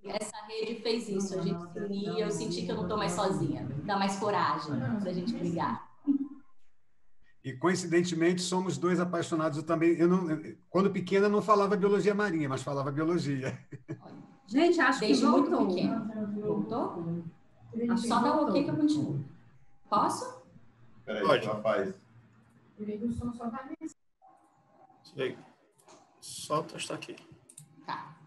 essa rede fez isso, a gente se unia, eu senti que eu não estou mais sozinha, dá mais coragem para a gente brigar. E, coincidentemente, somos dois apaixonados. Eu também, quando pequena, não falava biologia marinha, mas falava biologia. Gente, acho desde que voltou. muito pequeno. Voltou? Só dá o ok que eu continuo. Posso? Peraí, só faz. Só testar aqui. Tá.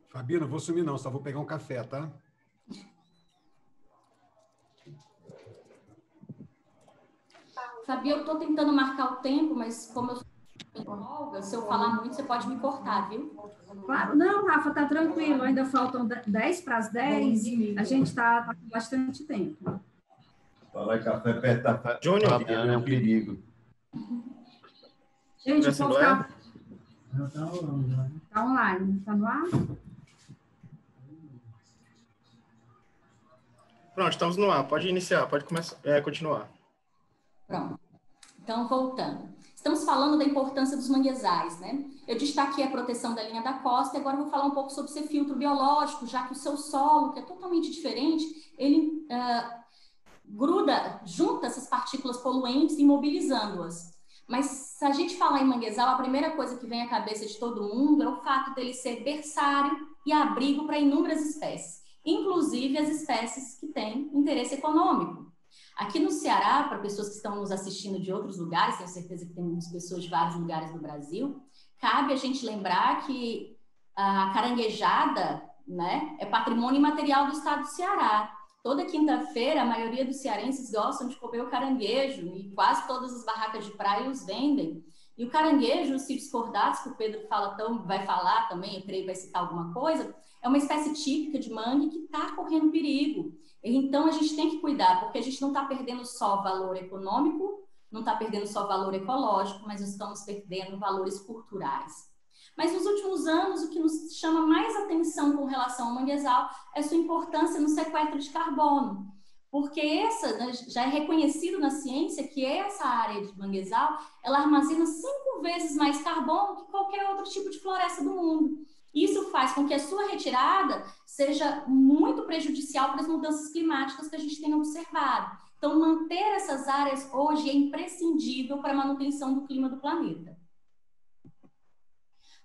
Fabi, não vou sumir não, só vou pegar um café, tá? Fabi, eu estou tentando marcar o tempo, mas como eu sou folga, se eu falar muito, você pode me cortar, viu? Claro. Não, Rafa, tá tranquilo, ainda faltam 10 para as 10, a gente está com bastante tempo. Falar café perto da Júnior, é um perigo. Gente, o povo tá online, tá no ar? Pronto, estamos no ar. Pode iniciar, pode começar, continuar. Pronto. Então, voltando. Estamos falando da importância dos manguezais, né? Eu destaquei a proteção da linha da costa e agora vou falar um pouco sobre ser filtro biológico, já que o seu solo, que é totalmente diferente, ele junta essas partículas poluentes, imobilizando-as. Mas se a gente falar em manguezal, a primeira coisa que vem à cabeça de todo mundo é o fato dele ser berçário e abrigo para inúmeras espécies, inclusive as espécies que têm interesse econômico. Aqui no Ceará, para pessoas que estão nos assistindo de outros lugares, tenho certeza que temos pessoas de vários lugares do Brasil, cabe a gente lembrar que a caranguejada, né, é patrimônio imaterial do estado do Ceará. Toda quinta-feira, a maioria dos cearenses gostam de comer o caranguejo e quase todas as barracas de praia os vendem. E o caranguejo, os cílios cordados, que o Pedro vai falar também, eu creio que vai citar alguma coisa, é uma espécie típica de mangue que está correndo perigo. Então, a gente tem que cuidar, porque a gente não está perdendo só valor econômico, não está perdendo só valor ecológico, mas estamos perdendo valores culturais. Mas nos últimos anos, o que nos chama mais atenção com relação ao manguezal é sua importância no sequestro de carbono, porque essa, né, já é reconhecido na ciência que essa área de manguezal, ela armazena 5 vezes mais carbono que qualquer outro tipo de floresta do mundo. Isso faz com que a sua retirada seja muito prejudicial para as mudanças climáticas que a gente tem observado. Então, manter essas áreas hoje é imprescindível para a manutenção do clima do planeta.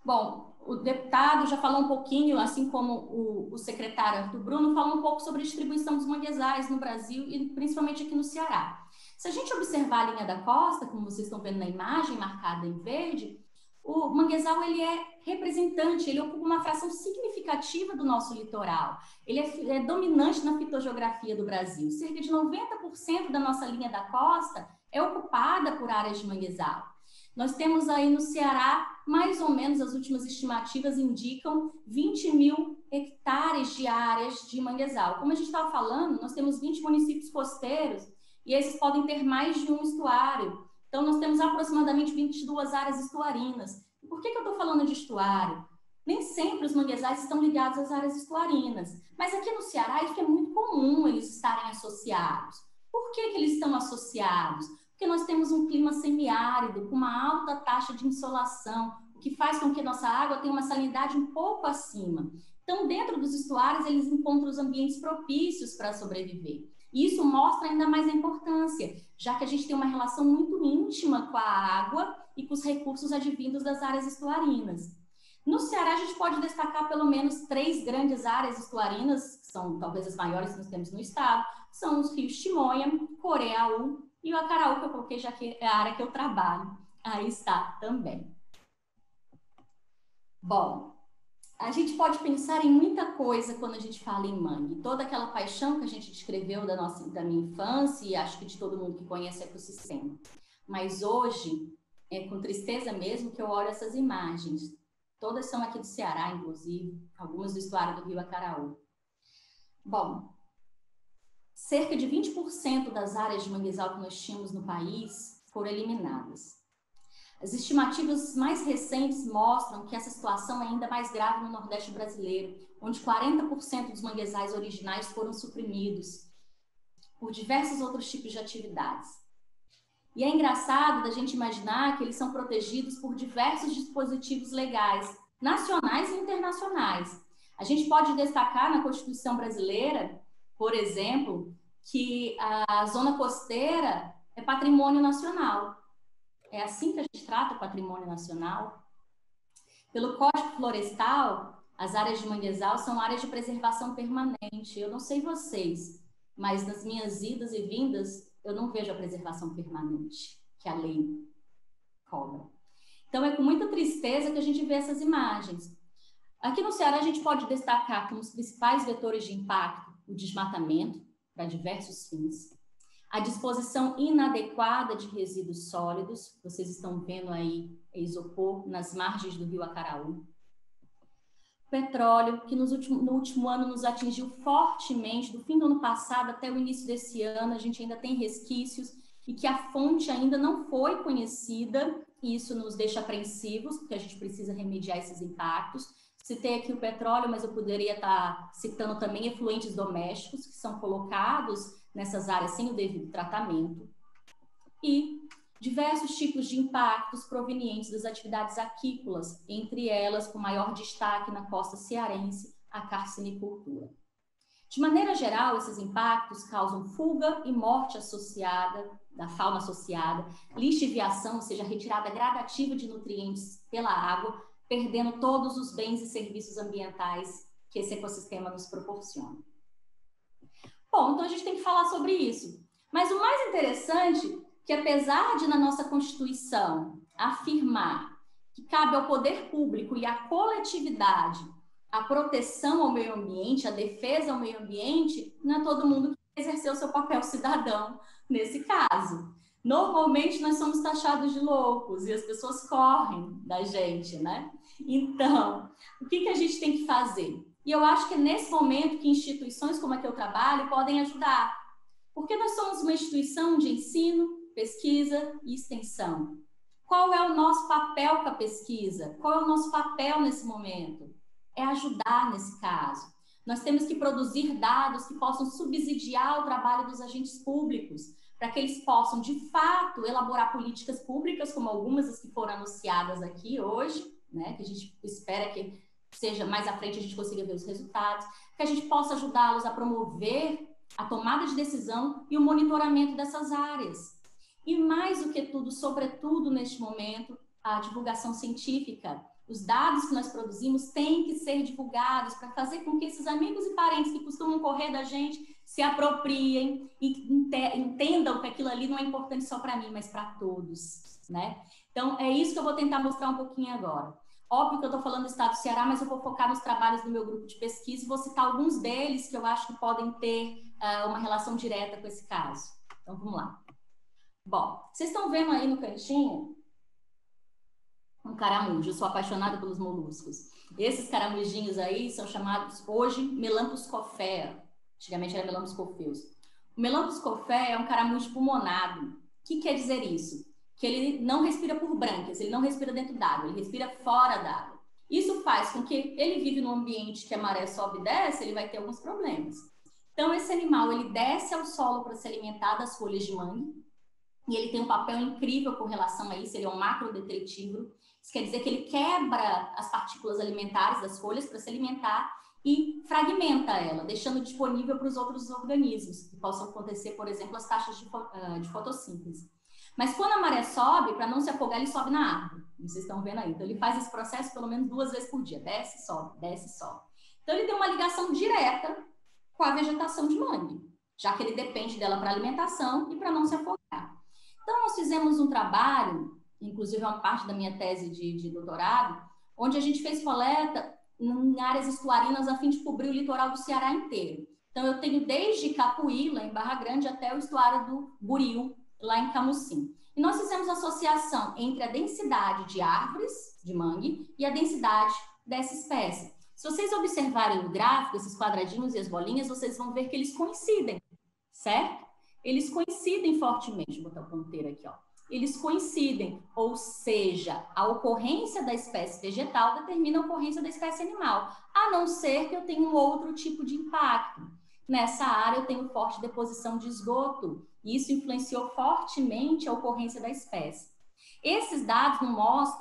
Bom, o deputado já falou um pouquinho, assim como o secretário Arthur Bruno, falou um pouco sobre a distribuição dos manguezais no Brasil e principalmente aqui no Ceará. Se a gente observar a linha da costa, como vocês estão vendo na imagem marcada em verde, o manguezal ele é representante, ele ocupa uma fração significativa do nosso litoral. Ele é dominante na fitogeografia do Brasil. Cerca de 90% da nossa linha da costa é ocupada por áreas de manguezal. Nós temos aí no Ceará, mais ou menos, as últimas estimativas indicam 20 mil hectares de áreas de manguezal. Como a gente estava falando, nós temos 20 municípios costeiros e esses podem ter mais de um estuário. Então, nós temos aproximadamente 22 áreas estuarinas. Por que eu estou falando de estuário? Nem sempre os manguezais estão ligados às áreas estuarinas, mas aqui no Ceará isso é muito comum eles estarem associados. Por que eles estão associados? Porque nós temos um clima semiárido, com uma alta taxa de insolação, o que faz com que nossa água tenha uma salinidade um pouco acima. Então, dentro dos estuários, eles encontram os ambientes propícios para sobreviver. E isso mostra ainda mais a importância, já que a gente tem uma relação muito íntima com a água e com os recursos advindos das áreas estuarinas. No Ceará, a gente pode destacar pelo menos 3 grandes áreas estuarinas, que são talvez as maiores que nós temos no estado, são os rios Chimonha, Coreaú e o Acaraú, que eu coloquei já que é a área que eu trabalho. Aí está também. Bom, a gente pode pensar em muita coisa quando a gente fala em mangue. Toda aquela paixão que a gente descreveu da minha infância e acho que de todo mundo que conhece o ecossistema. Mas hoje, é com tristeza mesmo que eu olho essas imagens. Todas são aqui do Ceará, inclusive, algumas do estuário do rio Acaraú. Bom, cerca de 20% das áreas de manguezal que nós tínhamos no país foram eliminadas. As estimativas mais recentes mostram que essa situação é ainda mais grave no Nordeste brasileiro, onde 40% dos manguezais originais foram suprimidos por diversos outros tipos de atividades. E é engraçado da gente imaginar que eles são protegidos por diversos dispositivos legais, nacionais e internacionais. A gente pode destacar na Constituição brasileira, por exemplo, que a zona costeira é patrimônio nacional. É assim que a gente trata o patrimônio nacional. Pelo Código Florestal, as áreas de manguezal são áreas de preservação permanente. Eu não sei vocês, mas nas minhas idas e vindas, eu não vejo a preservação permanente que a lei cobra. Então, é com muita tristeza que a gente vê essas imagens. Aqui no Ceará, a gente pode destacar como os principais vetores de impacto o desmatamento, para diversos fins, a disposição inadequada de resíduos sólidos, vocês estão vendo aí isopor nas margens do rio Acaraú, petróleo, que no último ano nos atingiu fortemente, do fim do ano passado até o início desse ano, a gente ainda tem resquícios, e que a fonte ainda não foi conhecida, e isso nos deixa apreensivos, porque a gente precisa remediar esses impactos. Citei aqui o petróleo, mas eu poderia estar citando também efluentes domésticos, que são colocados nessas áreas sem o devido tratamento, e diversos tipos de impactos provenientes das atividades aquícolas, entre elas, com maior destaque na costa cearense, a carcinicultura. De maneira geral, esses impactos causam fuga e morte associada, da fauna associada, lixiviação, ou seja, retirada gradativa de nutrientes pela água, perdendo todos os bens e serviços ambientais que esse ecossistema nos proporciona. Bom, então a gente tem que falar sobre isso. Mas o mais interessante é que, apesar de na nossa Constituição afirmar que cabe ao poder público e à coletividade a proteção ao meio ambiente, a defesa ao meio ambiente, não é todo mundo que exerceu o seu papel cidadão nesse caso. Normalmente nós somos taxados de loucos e as pessoas correm da gente, né? Então, o que a gente tem que fazer? E eu acho que é nesse momento que instituições como a que eu trabalho podem ajudar. Porque nós somos uma instituição de ensino, pesquisa e extensão. Qual é o nosso papel com a pesquisa? Qual é o nosso papel nesse momento? É ajudar nesse caso. Nós temos que produzir dados que possam subsidiar o trabalho dos agentes públicos, para que eles possam, de fato, elaborar políticas públicas, como algumas das que foram anunciadas aqui hoje, né, que a gente espera que seja mais à frente a gente consiga ver os resultados, que a gente possa ajudá-los a promover a tomada de decisão e o monitoramento dessas áreas. E mais do que tudo, sobretudo neste momento, a divulgação científica. Os dados que nós produzimos têm que ser divulgados para fazer com que esses amigos e parentes que costumam correr da gente se apropriem e entendam que aquilo ali não é importante só para mim, mas para todos, né? Então, é isso que eu vou tentar mostrar um pouquinho agora. Óbvio que eu estou falando do estado do Ceará, mas eu vou focar nos trabalhos do meu grupo de pesquisa e vou citar alguns deles que eu acho que podem ter uma relação direta com esse caso. Então, vamos lá. Bom, vocês estão vendo aí no cantinho um caramujo. Eu sou apaixonada pelos moluscos. Esses caramujinhos aí são chamados hoje Melampus coffea. Antigamente era Melampus coffeus. O Melampus coffea é um caramujo pulmonado. O que quer dizer isso? Que ele não respira por brânquias, ele não respira dentro d'água, ele respira fora d'água. Isso faz com que ele vive num ambiente que a maré sobe e desce, ele vai ter alguns problemas. Então, esse animal, ele desce ao solo para se alimentar das folhas de mangue, e ele tem um papel incrível com relação a isso, ele é um macrodetritívorro. Isso quer dizer que ele quebra as partículas alimentares das folhas para se alimentar e fragmenta ela, deixando disponível para os outros organismos, que possam acontecer, por exemplo, as taxas de fotossíntese. Mas quando a maré sobe, para não se afogar, ele sobe na árvore. Vocês estão vendo aí. Então, ele faz esse processo pelo menos 2 vezes por dia. Desce, sobe, desce, sobe. Então, ele tem uma ligação direta com a vegetação de mangue, já que ele depende dela para alimentação e para não se afogar. Então, nós fizemos um trabalho, inclusive é uma parte da minha tese de doutorado, onde a gente fez coleta em áreas estuarinas a fim de cobrir o litoral do Ceará inteiro. Então, eu tenho desde Capuí, lá em Barra Grande, até o estuário do Buriú, lá em Camusim. E nós fizemos associação entre a densidade de árvores de mangue e a densidade dessa espécie. Se vocês observarem no gráfico, esses quadradinhos e as bolinhas, vocês vão ver que eles coincidem, certo? Eles coincidem fortemente. Vou botar o ponteiro aqui, ó. eles coincidem, ou seja, a ocorrência da espécie vegetal determina a ocorrência da espécie animal, a não ser que eu tenha um outro tipo de impacto. Nessa área eu tenho forte deposição de esgoto, e isso influenciou fortemente a ocorrência da espécie. Esses dados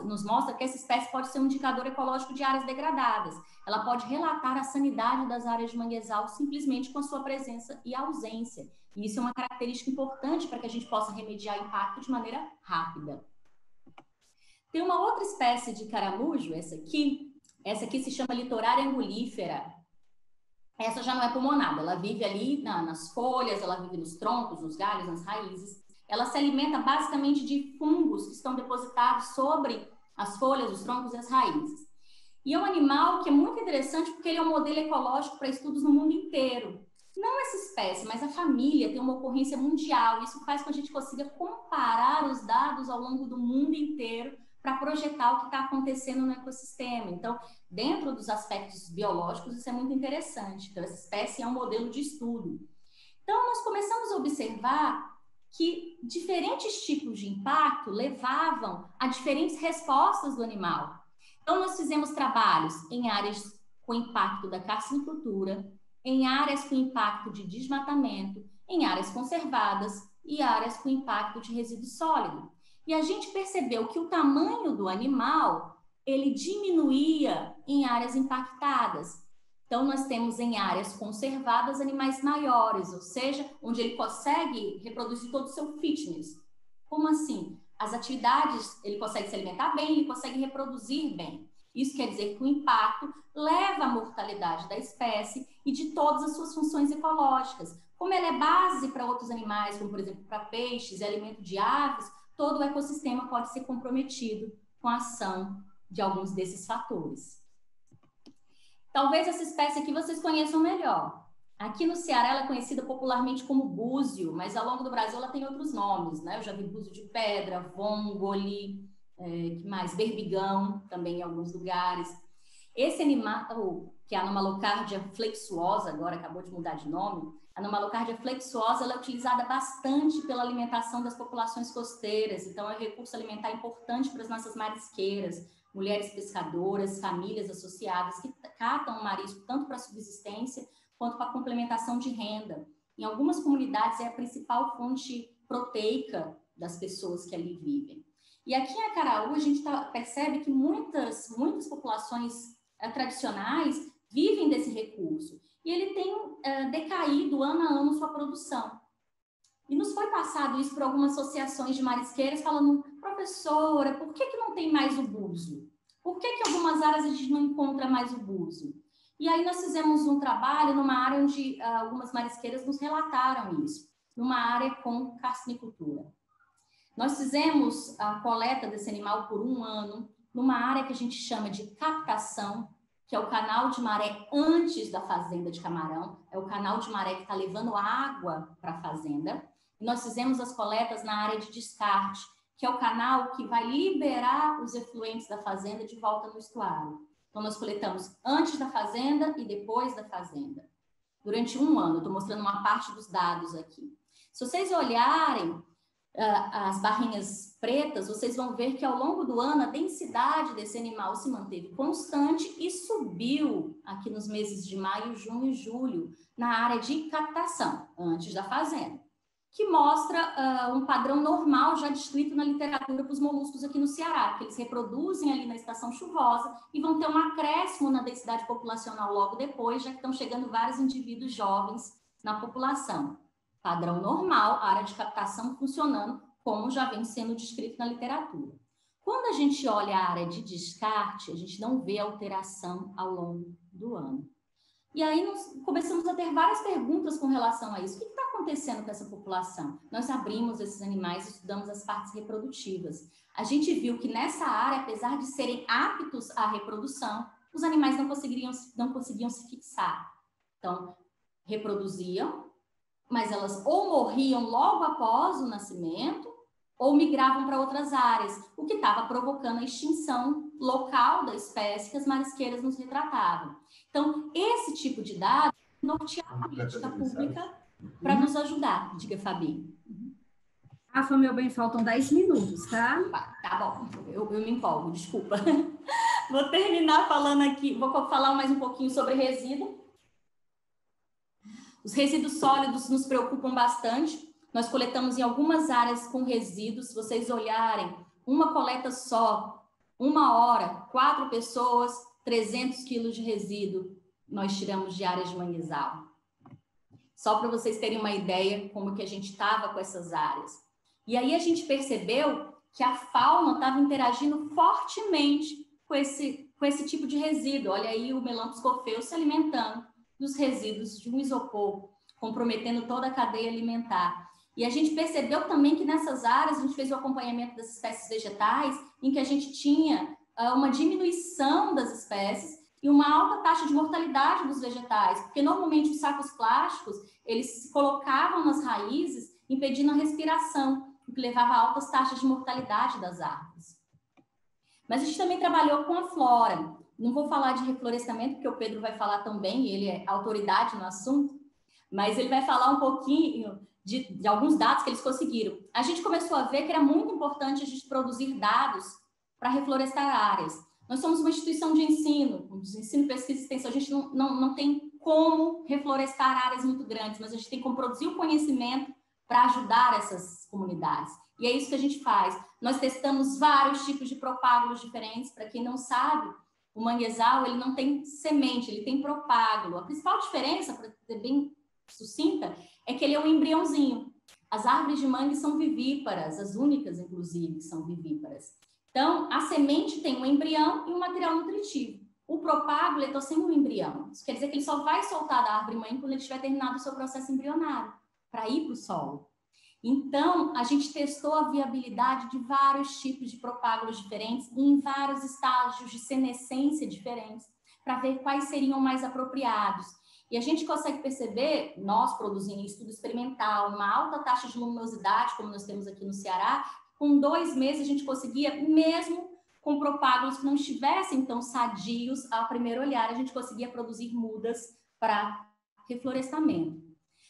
nos mostram que essa espécie pode ser um indicador ecológico de áreas degradadas. Ela pode relatar a sanidade das áreas de manguezal simplesmente com a sua presença e ausência. E isso é uma característica importante para que a gente possa remediar impacto de maneira rápida. Tem uma outra espécie de caramujo, essa aqui se chama Litorária angulífera. Essa já não é pulmonada, ela vive ali nas folhas, ela vive nos troncos, nos galhos, nas raízes. Ela se alimenta basicamente de fungos que estão depositados sobre as folhas, os troncos e as raízes. E é um animal que é muito interessante porque ele é um modelo ecológico para estudos no mundo inteiro. Não essa espécie, mas a família tem uma ocorrência mundial. Isso faz com que a gente consiga comparar os dados ao longo do mundo inteiro para projetar o que está acontecendo no ecossistema. Então, dentro dos aspectos biológicos, isso é muito interessante. Então, essa espécie é um modelo de estudo. Então, nós começamos a observar que diferentes tipos de impacto levavam a diferentes respostas do animal. Então, nós fizemos trabalhos em áreas com impacto da carcinicultura, em áreas com impacto de desmatamento, em áreas conservadas e áreas com impacto de resíduo sólido. E a gente percebeu que o tamanho do animal, ele diminuía em áreas impactadas. Então, nós temos em áreas conservadas animais maiores, ou seja, onde ele consegue reproduzir todo o seu fitness. Como assim? As atividades, ele consegue se alimentar bem, ele consegue reproduzir bem. Isso quer dizer que o impacto leva à mortalidade da espécie e de todas as suas funções ecológicas. Como ela é base para outros animais, como por exemplo para peixes e alimento de aves, todo o ecossistema pode ser comprometido com a ação de alguns desses fatores. Talvez essa espécie aqui vocês conheçam melhor. Aqui no Ceará ela é conhecida popularmente como búzio, mas ao longo do Brasil ela tem outros nomes, né? Eu já vi búzio de pedra, vongole, que mais? Berbigão, também em alguns lugares. Esse animal, que é a Anomalocardia flexuosa, agora acabou de mudar de nome, a Anomalocardia flexuosa ela é utilizada bastante pela alimentação das populações costeiras, então é um recurso alimentar importante para as nossas marisqueiras, mulheres pescadoras, famílias associadas que catam o marisco tanto para subsistência quanto para complementação de renda. Em algumas comunidades é a principal fonte proteica das pessoas que ali vivem. E aqui em Acaraú a gente percebe que muitas populações tradicionais vivem desse recurso e ele tem decaído ano a ano sua produção. E nos foi passado isso por algumas associações de marisqueiras falando, professora, por que não tem mais o búzio? Por que em algumas áreas a gente não encontra mais o búzio? E aí nós fizemos um trabalho numa área onde algumas marisqueiras nos relataram isso, numa área com carcinicultura. Nós fizemos a coleta desse animal por 1 ano, numa área que a gente chama de captação, que é o canal de maré antes da fazenda de camarão, é o canal de maré que está levando água para a fazenda. E nós fizemos as coletas na área de descarte, que é o canal que vai liberar os efluentes da fazenda de volta no estuário. Então, nós coletamos antes da fazenda e depois da fazenda. Durante 1 ano, estou mostrando uma parte dos dados aqui. Se vocês olharem as barrinhas pretas, vocês vão ver que ao longo do ano a densidade desse animal se manteve constante e subiu aqui nos meses de maio, junho e julho, na área de captação, antes da fazenda, que mostra um padrão normal já descrito na literatura para os moluscos aqui no Ceará, que eles reproduzem ali na estação chuvosa e vão ter um acréscimo na densidade populacional logo depois, já que estão chegando vários indivíduos jovens na população. Padrão normal, área de captação funcionando como já vem sendo descrito na literatura. Quando a gente olha a área de descarte, a gente não vê alteração ao longo do ano. E aí nós começamos a ter várias perguntas com relação a isso. O que está acontecendo com essa população? Nós abrimos esses animais e estudamos as partes reprodutivas. A gente viu que nessa área, apesar de serem aptos à reprodução, os animais não conseguiam se fixar. Então, reproduziam, mas elas ou morriam logo após o nascimento ou migravam para outras áreas, o que estava provocando a extinção local da espécie que as marisqueiras nos retratavam. Então, esse tipo de dado norteia a política pública para nos ajudar. Diga, Fabi. Rafa, meu bem, faltam 10 minutos, tá? Tá bom, eu me empolgo, desculpa. Vou terminar falando aqui, vou falar mais um pouquinho sobre resíduo. Os resíduos sólidos nos preocupam bastante. Nós coletamos em algumas áreas com resíduos. Se vocês olharem, uma coleta só, 1 hora, 4 pessoas, 300 quilos de resíduo nós tiramos de áreas de manguezal. Só para vocês terem uma ideia como que a gente estava com essas áreas. E aí a gente percebeu que a fauna estava interagindo fortemente com esse tipo de resíduo. Olha aí o Melampus cofeu se alimentando dos resíduos de um isopor, comprometendo toda a cadeia alimentar. E a gente percebeu também que nessas áreas a gente fez o acompanhamento das espécies vegetais, em que a gente tinha uma diminuição das espécies e uma alta taxa de mortalidade dos vegetais, porque normalmente os sacos plásticos, eles se colocavam nas raízes, impedindo a respiração, o que levava a altas taxas de mortalidade das árvores. Mas a gente também trabalhou com a flora. Não vou falar de reflorestamento, porque o Pedro vai falar também, ele é autoridade no assunto, mas ele vai falar um pouquinho de alguns dados que eles conseguiram. A gente começou a ver que era muito importante a gente produzir dados para reflorestar áreas. Nós somos uma instituição de ensino, pesquisa e extensão. A gente não tem como reflorestar áreas muito grandes, mas a gente tem como produzir o conhecimento para ajudar essas comunidades. E é isso que a gente faz. Nós testamos vários tipos de propágulos diferentes. Para quem não sabe, o manguezal ele não tem semente, ele tem propágulo. A principal diferença, para ser bem sucinta, é que ele é um embriãozinho. As árvores de mangue são vivíparas, as únicas, inclusive, são vivíparas. Então, a semente tem um embrião e um material nutritivo. O propágulo está sem um embrião. Isso quer dizer que ele só vai soltar da árvore-mãe quando ele tiver terminado o seu processo embrionário, para ir para o solo. Então, a gente testou a viabilidade de vários tipos de propágulos diferentes e em vários estágios de senescência diferentes, para ver quais seriam mais apropriados. E a gente consegue perceber, nós produzindo em estudo experimental, uma alta taxa de luminosidade, como nós temos aqui no Ceará, com 2 meses a gente conseguia, mesmo com propágulos que não estivessem tão sadios, ao primeiro olhar, a gente conseguia produzir mudas para reflorestamento.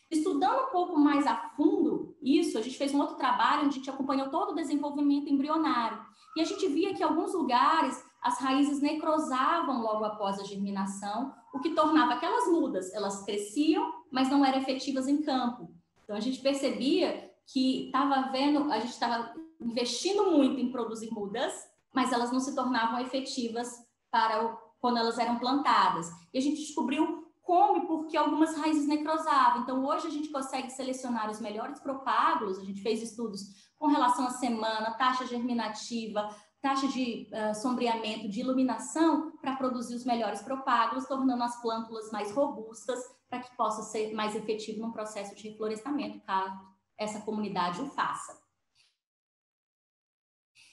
Estudando um pouco mais a fundo isso, a gente fez um outro trabalho onde a gente acompanhou todo o desenvolvimento embrionário. E a gente via que em alguns lugares as raízes necrosavam logo após a germinação, o que tornava aquelas mudas, elas cresciam, mas não eram efetivas em campo. Então a gente percebia que a gente estava investindo muito em produzir mudas, mas elas não se tornavam efetivas quando elas eram plantadas. E a gente descobriu como e por que algumas raízes necrosavam. Então, hoje a gente consegue selecionar os melhores propágulos, a gente fez estudos com relação à semana, taxa germinativa, taxa de sombreamento, de iluminação, para produzir os melhores propágulos, tornando as plântulas mais robustas, para que possa ser mais efetivo no processo de reflorestamento, caso essa comunidade o faça.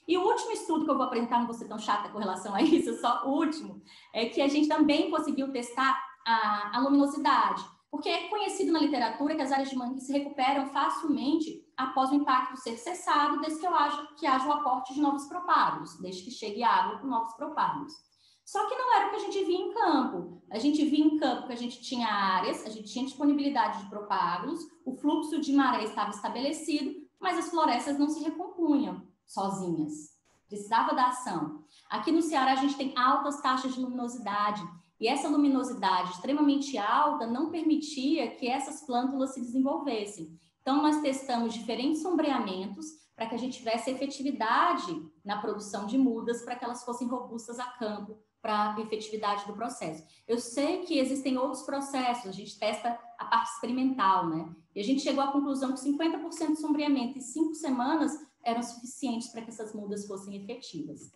E o último estudo que eu vou apresentar, não vou ser tão chata com relação a isso, só o último, é que a gente também conseguiu testar a luminosidade, porque é conhecido na literatura que as áreas de mangue se recuperam facilmente após o impacto ser cessado, desde que haja o aporte de novos propágulos, desde que chegue água com novos propágulos. Só que não era o que a gente via em campo. A gente via em campo que a gente tinha áreas, a gente tinha disponibilidade de propágulos, o fluxo de maré estava estabelecido, mas as florestas não se recompunham sozinhas. Precisava da ação. Aqui no Ceará a gente tem altas taxas de luminosidade, e essa luminosidade extremamente alta não permitia que essas plântulas se desenvolvessem. Então, nós testamos diferentes sombreamentos para que a gente tivesse efetividade na produção de mudas, para que elas fossem robustas a campo, para a efetividade do processo. Eu sei que existem outros processos, a gente testa a parte experimental, né? E a gente chegou à conclusão que 50% de sombreamento em 5 semanas eram suficientes para que essas mudas fossem efetivas.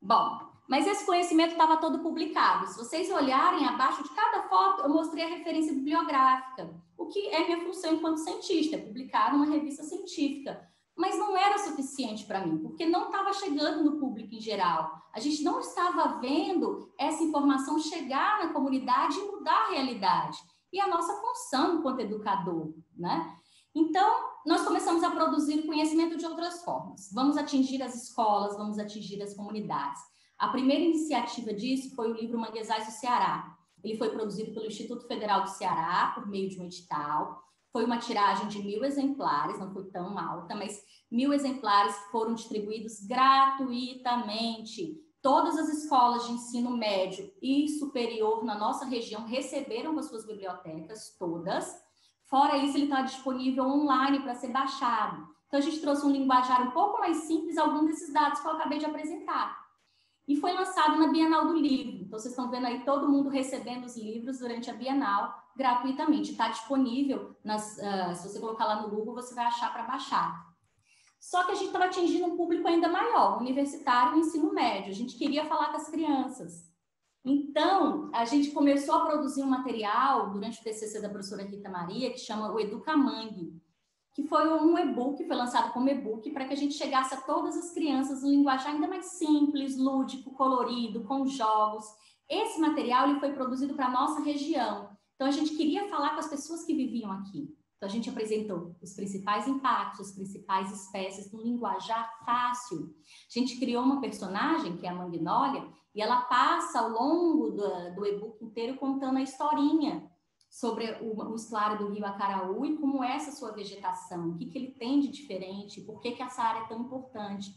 Bom, mas esse conhecimento estava todo publicado. Se vocês olharem abaixo de cada foto, eu mostrei a referência bibliográfica, o que é minha função enquanto cientista, é publicar numa revista científica. Mas não era suficiente para mim, porque não estava chegando no público em geral. A gente não estava vendo essa informação chegar na comunidade e mudar a realidade. E a nossa função enquanto educador, né? Então, nós começamos a produzir conhecimento de outras formas. Vamos atingir as escolas, vamos atingir as comunidades. A primeira iniciativa disso foi o livro Manguezais do Ceará. Ele foi produzido pelo Instituto Federal do Ceará, por meio de um edital. Foi uma tiragem de 1.000 exemplares, não foi tão alta, mas 1.000 exemplares foram distribuídos gratuitamente. Todas as escolas de ensino médio e superior na nossa região receberam as suas bibliotecas, todas. Fora isso, ele está disponível online para ser baixado. Então, a gente trouxe um linguajar um pouco mais simples, alguns desses dados que eu acabei de apresentar. E foi lançado na Bienal do Livro. Então, vocês estão vendo aí todo mundo recebendo os livros durante a Bienal gratuitamente. Está disponível, se você colocar lá no Google, você vai achar para baixar. Só que a gente estava atingindo um público ainda maior, universitário e ensino médio. A gente queria falar com as crianças. Então, a gente começou a produzir um material durante o TCC da professora Rita Maria, que chama o Educamangue, que foi um e-book, foi lançado como e-book para que a gente chegasse a todas as crianças no linguajar ainda mais simples, lúdico, colorido, com jogos. Esse material ele foi produzido para a nossa região. Então, a gente queria falar com as pessoas que viviam aqui. Então, a gente apresentou os principais impactos, as principais espécies, num linguajar fácil. A gente criou uma personagem, que é a Magnólia, e ela passa ao longo do e-book inteiro contando a historinha sobre o estuário do rio Acaraú e como é essa sua vegetação, o que ele tem de diferente, por que essa área é tão importante.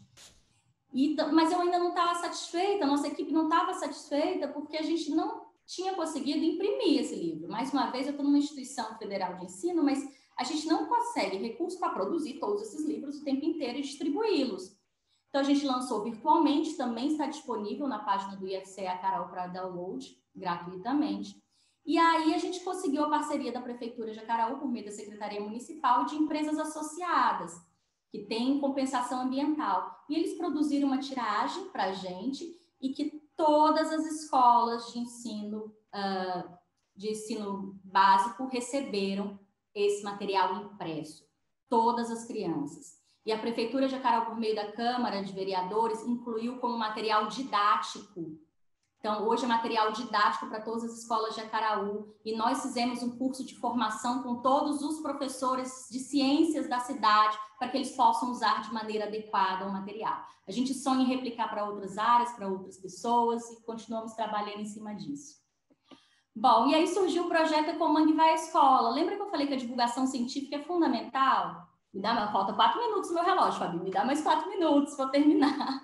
Mas eu ainda não estava satisfeita, a nossa equipe não estava satisfeita, porque a gente não tinha conseguido imprimir esse livro. Mais uma vez, eu estou numa instituição federal de ensino, mas a gente não consegue recursos para produzir todos esses livros o tempo inteiro e distribuí-los. Então, a gente lançou virtualmente, também está disponível na página do IFCE Acaraú para download, gratuitamente. E aí, a gente conseguiu a parceria da Prefeitura de Acaraú, por meio da Secretaria Municipal, de empresas associadas, que têm compensação ambiental. E eles produziram uma tiragem para a gente e que todas as escolas de ensino básico receberam esse material impresso, todas as crianças. E a Prefeitura de Acaraú, por meio da Câmara de Vereadores, incluiu como material didático. Então, hoje é material didático para todas as escolas de Acaraú, e nós fizemos um curso de formação com todos os professores de ciências da cidade, para que eles possam usar de maneira adequada o material. A gente sonha em replicar para outras áreas, para outras pessoas, e continuamos trabalhando em cima disso. Bom, e aí surgiu o projeto Ecomangue Vai à Escola. Lembra que eu falei que a divulgação científica é fundamental? Falta 4 minutos no meu relógio, Fabi, me dá mais 4 minutos para terminar.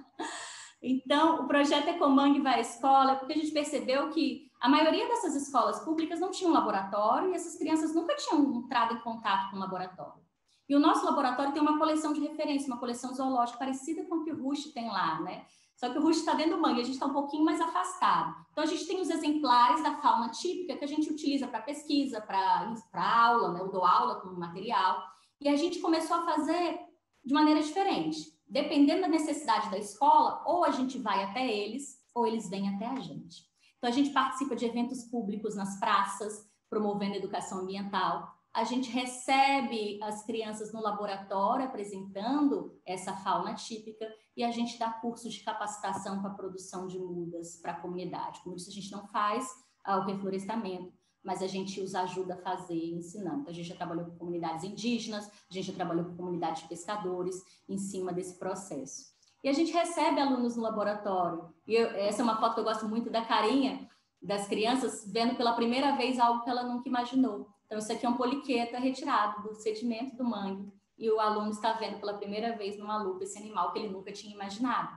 Então, o projeto Ecomangue Vai à Escola é porque a gente percebeu que a maioria dessas escolas públicas não tinha um laboratório e essas crianças nunca tinham entrado em contato com o laboratório. E o nosso laboratório tem uma coleção de referência, uma coleção zoológica parecida com o que o Rush tem lá, né? Só que o Rush está dentro do mangue, a gente está um pouquinho mais afastado. Então, a gente tem os exemplares da fauna típica que a gente utiliza para pesquisa, para aula, né? Eu dou aula com material. E a gente começou a fazer de maneira diferente. Dependendo da necessidade da escola, ou a gente vai até eles, ou eles vêm até a gente. Então, a gente participa de eventos públicos nas praças, promovendo educação ambiental. A gente recebe as crianças no laboratório, apresentando essa fauna típica, e a gente dá cursos de capacitação para a produção de mudas para a comunidade. Como eu disse, a gente não faz o reflorestamento, mas a gente os ajuda a fazer ensinando. Então, a gente já trabalhou com comunidades indígenas, a gente já trabalhou com comunidades de pescadores em cima desse processo. E a gente recebe alunos no laboratório. E essa é uma foto que eu gosto muito da carinha das crianças vendo pela primeira vez algo que ela nunca imaginou. Então, isso aqui é um poliqueta retirado do sedimento do mangue e o aluno está vendo pela primeira vez numa lupa esse animal que ele nunca tinha imaginado.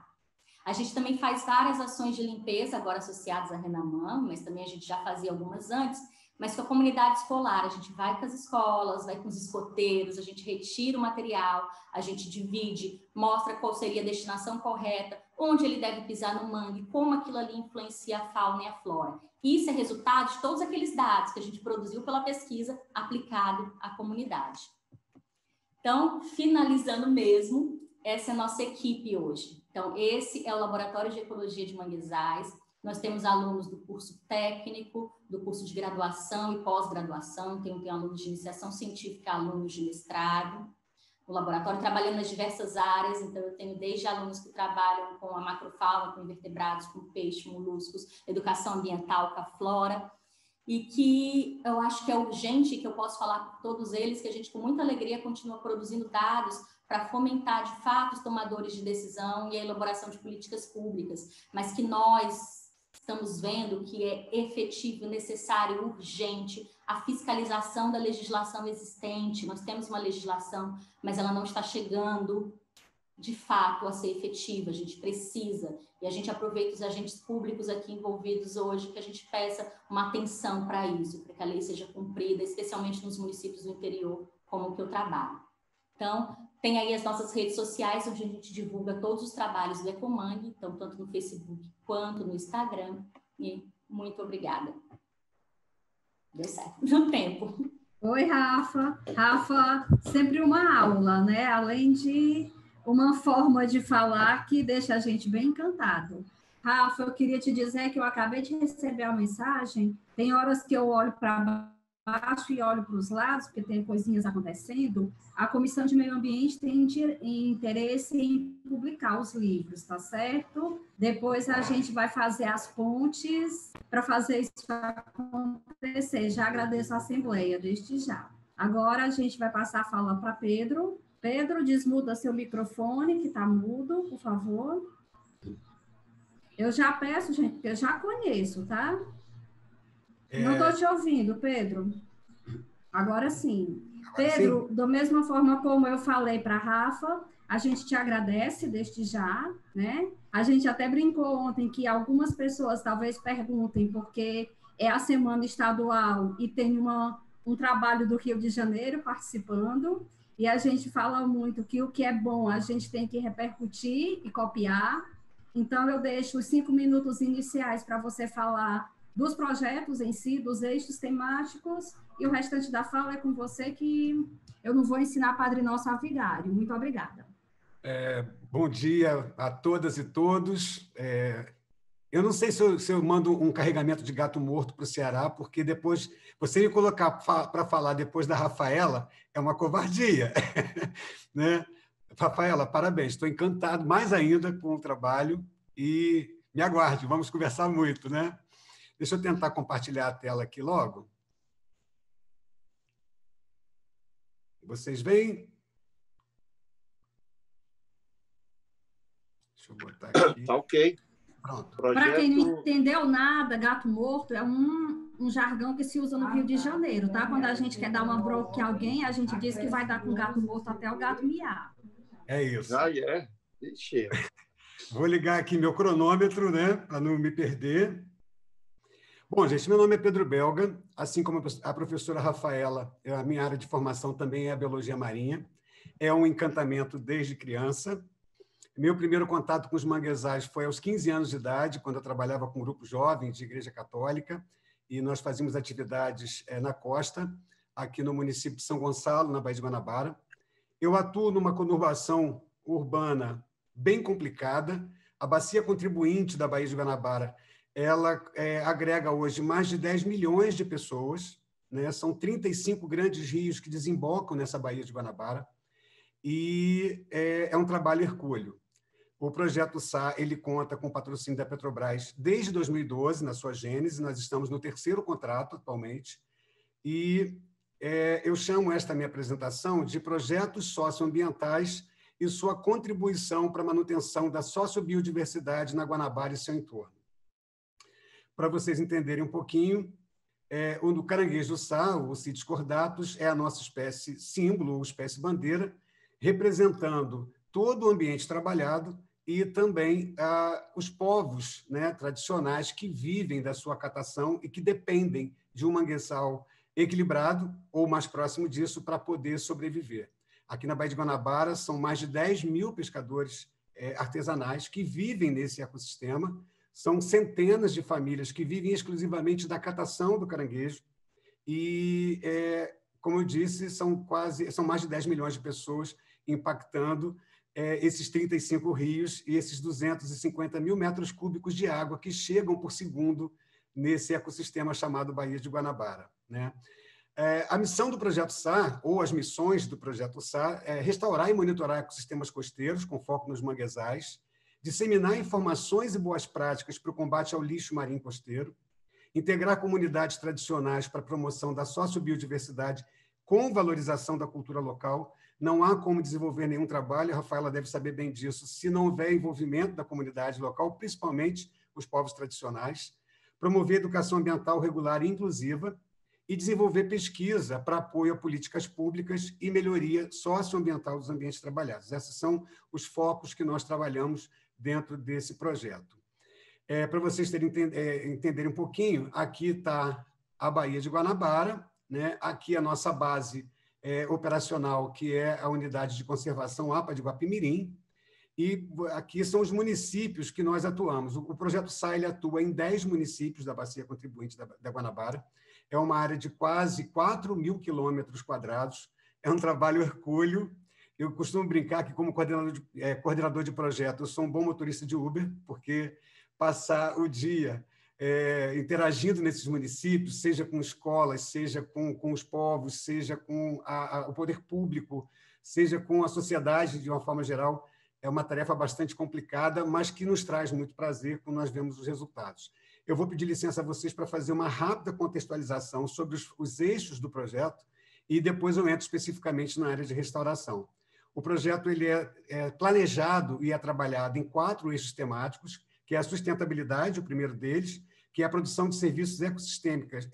A gente também faz várias ações de limpeza, agora associadas à Renamã, mas também a gente já fazia algumas antes, mas com a comunidade escolar. A gente vai com as escolas, vai com os escoteiros, a gente retira o material, a gente divide, mostra qual seria a destinação correta, onde ele deve pisar no mangue, como aquilo ali influencia a fauna e a flora. Isso é resultado de todos aqueles dados que a gente produziu pela pesquisa aplicado à comunidade. Então, finalizando mesmo, essa é a nossa equipe hoje. Então, esse é o Laboratório de Ecologia de Manguezais. Nós temos alunos do curso técnico, do curso de graduação e pós-graduação, tem alunos de iniciação científica, alunos de mestrado. No laboratório, trabalhando nas diversas áreas, então eu tenho desde alunos que trabalham com a macrofauna, com invertebrados, com peixe, moluscos, educação ambiental, com a flora, e que eu acho que é urgente, que eu posso falar por todos eles, que a gente com muita alegria continua produzindo dados para fomentar de fato os tomadores de decisão e a elaboração de políticas públicas, mas que nós estamos vendo que é efetivo, necessário, urgente a fiscalização da legislação existente. Nós temos uma legislação, mas ela não está chegando, de fato, a ser efetiva. A gente precisa, e a gente aproveita os agentes públicos aqui envolvidos hoje, que a gente peça uma atenção para isso, para que a lei seja cumprida, especialmente nos municípios do interior, como o que eu trabalho. Então, tem aí as nossas redes sociais, onde a gente divulga todos os trabalhos do Ecomangue, então, tanto no Facebook quanto no Instagram. E muito obrigada. Deu certo, no tempo. Oi, Rafa. Rafa, sempre uma aula, né? Além de uma forma de falar que deixa a gente bem encantado. Rafa, eu queria te dizer que eu acabei de receber a mensagem. Tem horas que eu olho para baixo e olho para os lados, porque tem coisinhas acontecendo. A Comissão de Meio Ambiente tem interesse em publicar os livros, tá certo? Depois a gente vai fazer as pontes para fazer isso acontecer. Já agradeço a Assembleia, desde já. Agora a gente vai passar a fala para Pedro. Pedro, desmuda seu microfone, que está mudo, por favor. Eu já peço, gente, porque eu já conheço, tá? Não estou te ouvindo, Pedro. Agora sim. Pedro, da mesma forma como eu falei para a Rafa, a gente te agradece desde já, né? A gente até brincou ontem que algumas pessoas talvez perguntem porque é a semana estadual e tem um trabalho do Rio de Janeiro participando, e a gente fala muito que o que é bom a gente tem que repercutir e copiar. Então, eu deixo os 5 minutos iniciais para você falar dos projetos em si, dos eixos temáticos, e o restante da fala é com você, que eu não vou ensinar Padre Nosso a vigário. Muito obrigada. Bom dia a todas e todos. Eu não sei se eu mando um carregamento de gato morto para o Ceará, porque depois, você me colocar para falar depois da Rafaela, é uma covardia. Né? Rafaela, parabéns, estou encantado mais ainda com o trabalho e me aguarde, vamos conversar muito, né? Deixa eu tentar compartilhar a tela aqui logo. Vocês veem? Deixa eu botar aqui. Tá ok. Pronto. Para quem não entendeu nada, gato morto é um jargão que se usa no Rio de Janeiro, tá? Quando a gente quer dar uma bronca em alguém, a gente diz que vai dar com gato morto até o gato miar. É isso. Ah, é? Ixi. Vou ligar aqui meu cronômetro, né? Para não me perder. Bom, gente, meu nome é Pedro Belga, assim como a professora Rafaela, a minha área de formação também é a biologia marinha. É um encantamento desde criança. Meu primeiro contato com os manguezais foi aos 15 anos de idade, quando eu trabalhava com um grupo jovem de Igreja Católica, e nós fazíamos atividades na costa, aqui no município de São Gonçalo, na Baía de Guanabara. Eu atuo numa conurbação urbana bem complicada. A bacia contribuinte da Baía de Guanabara, ela agrega hoje mais de 10 milhões de pessoas, né? São 35 grandes rios que desembocam nessa Baía de Guanabara, e é um trabalho hercúleo. O projeto SA ele conta com o patrocínio da Petrobras desde 2012, na sua gênese. Nós estamos no 3º contrato atualmente, e eu chamo esta minha apresentação de projetos socioambientais e sua contribuição para a manutenção da sociobiodiversidade na Guanabara e seu entorno. Para vocês entenderem um pouquinho, o caranguejo sá, o Cites cordatus, é a nossa espécie símbolo, ou espécie bandeira, representando todo o ambiente trabalhado e também os povos, né, tradicionais que vivem da sua catação e que dependem de um manguezal equilibrado ou mais próximo disso para poder sobreviver. Aqui na Baía de Guanabara são mais de 10 mil pescadores artesanais que vivem nesse ecossistema. São centenas de famílias que vivem exclusivamente da catação do caranguejo e, como eu disse, são mais de 10 milhões de pessoas impactando esses 35 rios e esses 250 mil metros cúbicos de água que chegam por segundo nesse ecossistema chamado Baía de Guanabara, né? A missão do Projeto SA, ou as missões do Projeto SA, é restaurar e monitorar ecossistemas costeiros, com foco nos manguezais, disseminar informações e boas práticas para o combate ao lixo marinho costeiro, integrar comunidades tradicionais para a promoção da sociobiodiversidade com valorização da cultura local. Não há como desenvolver nenhum trabalho, a Rafaela deve saber bem disso, se não houver envolvimento da comunidade local, principalmente os povos tradicionais, promover educação ambiental regular e inclusiva, e desenvolver pesquisa para apoio a políticas públicas e melhoria socioambiental dos ambientes trabalhados. Esses são os focos que nós trabalhamos dentro desse projeto. Para vocês entenderem um pouquinho, aqui está a Baía de Guanabara, né? Aqui a nossa base operacional, que é a Unidade de Conservação APA de Guapimirim, e aqui são os municípios que nós atuamos. O projeto SAI atua em 10 municípios da Bacia Contribuinte da Guanabara. É uma área de quase 4.000 quilômetros quadrados. É um trabalho hercúleo. Eu costumo brincar que, como coordenador de projeto, eu sou um bom motorista de Uber, porque passar o dia interagindo nesses municípios, seja com escolas, seja com os povos, seja com o poder público, seja com a sociedade de uma forma geral, é uma tarefa bastante complicada, mas que nos traz muito prazer quando nós vemos os resultados. Eu vou pedir licença a vocês para fazer uma rápida contextualização sobre os eixos do projeto e depois eu entro especificamente na área de restauração. O projeto ele é planejado e é trabalhado em 4 eixos temáticos, que é a sustentabilidade, o primeiro deles, que é a produção de serviços ecossistêmicos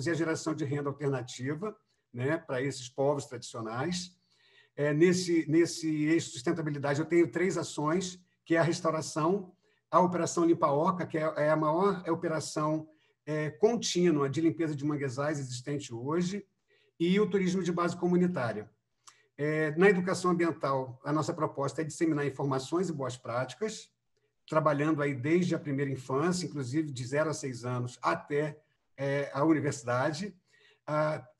e a geração de renda alternativa, né, para esses povos tradicionais. Nesse eixo sustentabilidade, eu tenho 3 ações, que é a restauração, a Operação Limpa-Oca, que é a maior operação contínua de limpeza de manguezais existente hoje, e o turismo de base comunitária. Na educação ambiental, a nossa proposta é disseminar informações e boas práticas, trabalhando aí desde a primeira infância, inclusive de 0 a 6 anos, até a universidade.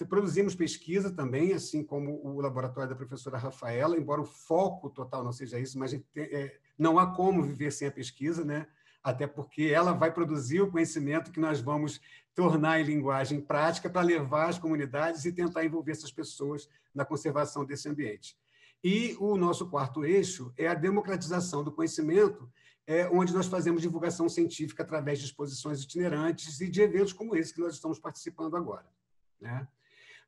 Produzimos pesquisa também, assim como o laboratório da professora Rafaela, embora o foco total não seja isso, mas não há como viver sem a pesquisa, né? Até porque ela vai produzir o conhecimento que nós vamos tornar em linguagem prática para levar às comunidades e tentar envolver essas pessoas na conservação desse ambiente. E o nosso 4º eixo é a democratização do conhecimento, onde nós fazemos divulgação científica através de exposições itinerantes e de eventos como esse que nós estamos participando agora, né?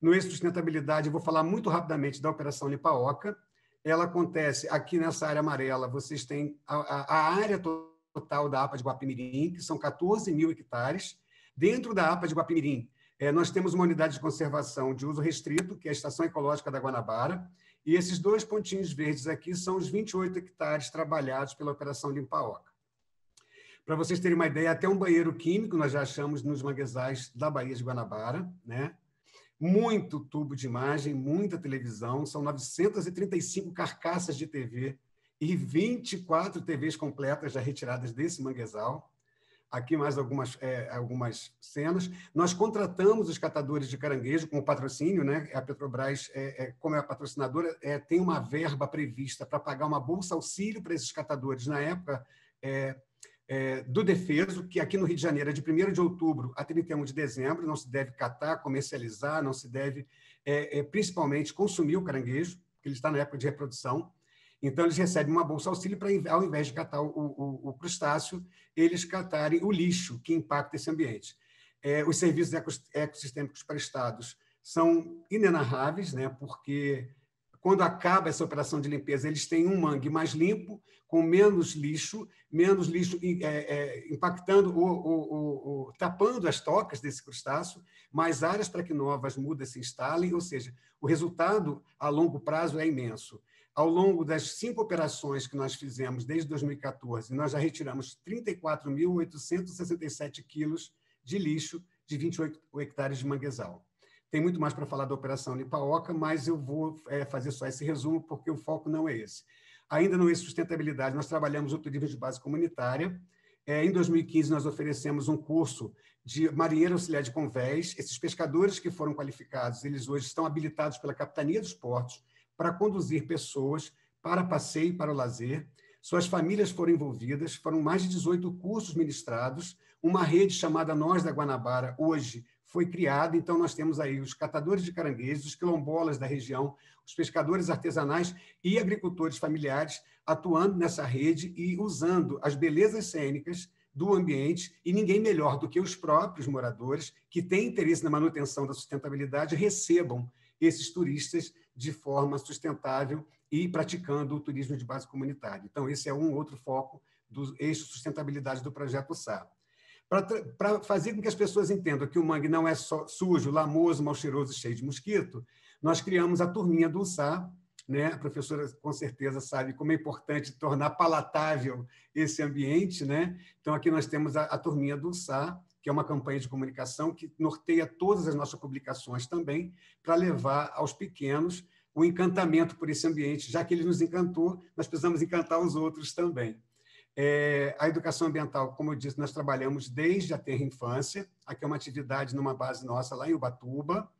No eixo de sustentabilidade, eu vou falar muito rapidamente da Operação Limpa-Oca. Ela acontece aqui nessa área amarela, vocês têm a área total da APA de Guapimirim, que são 14.000 hectares. Dentro da APA de Guapimirim, nós temos uma unidade de conservação de uso restrito, que é a Estação Ecológica da Guanabara, e esses 2 pontinhos verdes aqui são os 28 hectares trabalhados pela Operação Limpa-Oca. Para vocês terem uma ideia, até um banheiro químico nós já achamos nos manguezais da Baía de Guanabara, né? Muito tubo de imagem, muita televisão, são 935 carcaças de TV e 24 TVs completas já retiradas desse manguezal. Aqui mais algumas cenas. Nós contratamos os catadores de caranguejo com o patrocínio, né? A Petrobras, como é a patrocinadora, tem uma verba prevista para pagar uma bolsa-auxílio para esses catadores na época do defeso, que aqui no Rio de Janeiro é de 1º de outubro a 31 de dezembro, não se deve catar, comercializar, não se deve, principalmente, consumir o caranguejo, porque ele está na época de reprodução. Então, eles recebem uma bolsa-auxílio para, ao invés de catar o crustáceo, eles catarem o lixo que impacta esse ambiente. Os serviços ecossistêmicos prestados são inenarráveis, né? Porque quando acaba essa operação de limpeza, eles têm um mangue mais limpo, com menos lixo impactando, tapando as tocas desse crustáceo, mais áreas para que novas mudas se instalem, ou seja, o resultado a longo prazo é imenso. Ao longo das 5 operações que nós fizemos desde 2014, nós já retiramos 34.867 quilos de lixo de 28 hectares de manguezal. Tem muito mais para falar da Operação Limpa-Oca, mas eu vou fazer só esse resumo, porque o foco não é esse. Ainda no eixo sustentabilidade, nós trabalhamos o turismo de base comunitária. Em 2015, nós oferecemos um curso de marinheiro auxiliar de convés. Esses pescadores que foram qualificados, eles hoje estão habilitados pela Capitania dos Portos para conduzir pessoas para passeio e para o lazer. Suas famílias foram envolvidas, foram mais de 18 cursos ministrados, uma rede chamada Nós da Guanabara, hoje, foi criada, então nós temos aí os catadores de caranguejos, os quilombolas da região, os pescadores artesanais e agricultores familiares atuando nessa rede e usando as belezas cênicas do ambiente, e ninguém melhor do que os próprios moradores que têm interesse na manutenção da sustentabilidade recebam esses turistas de forma sustentável e praticando o turismo de base comunitária. Então, esse é um outro foco do eixo sustentabilidade do Projeto SAR. para fazer com que as pessoas entendam que o mangue não é só sujo, lamoso, mal cheiroso, cheio de mosquito, nós criamos a turminha do USA, né? A professora com certeza sabe como é importante tornar palatável esse ambiente, né? Então, aqui nós temos a turminha do USA, que é uma campanha de comunicação que norteia todas as nossas publicações também, para levar aos pequenos o encantamento por esse ambiente. Já que ele nos encantou, nós precisamos encantar os outros também. A educação ambiental, como eu disse, nós trabalhamos desde a tenra infância. Aqui é uma atividade numa base nossa lá em Ubatuba,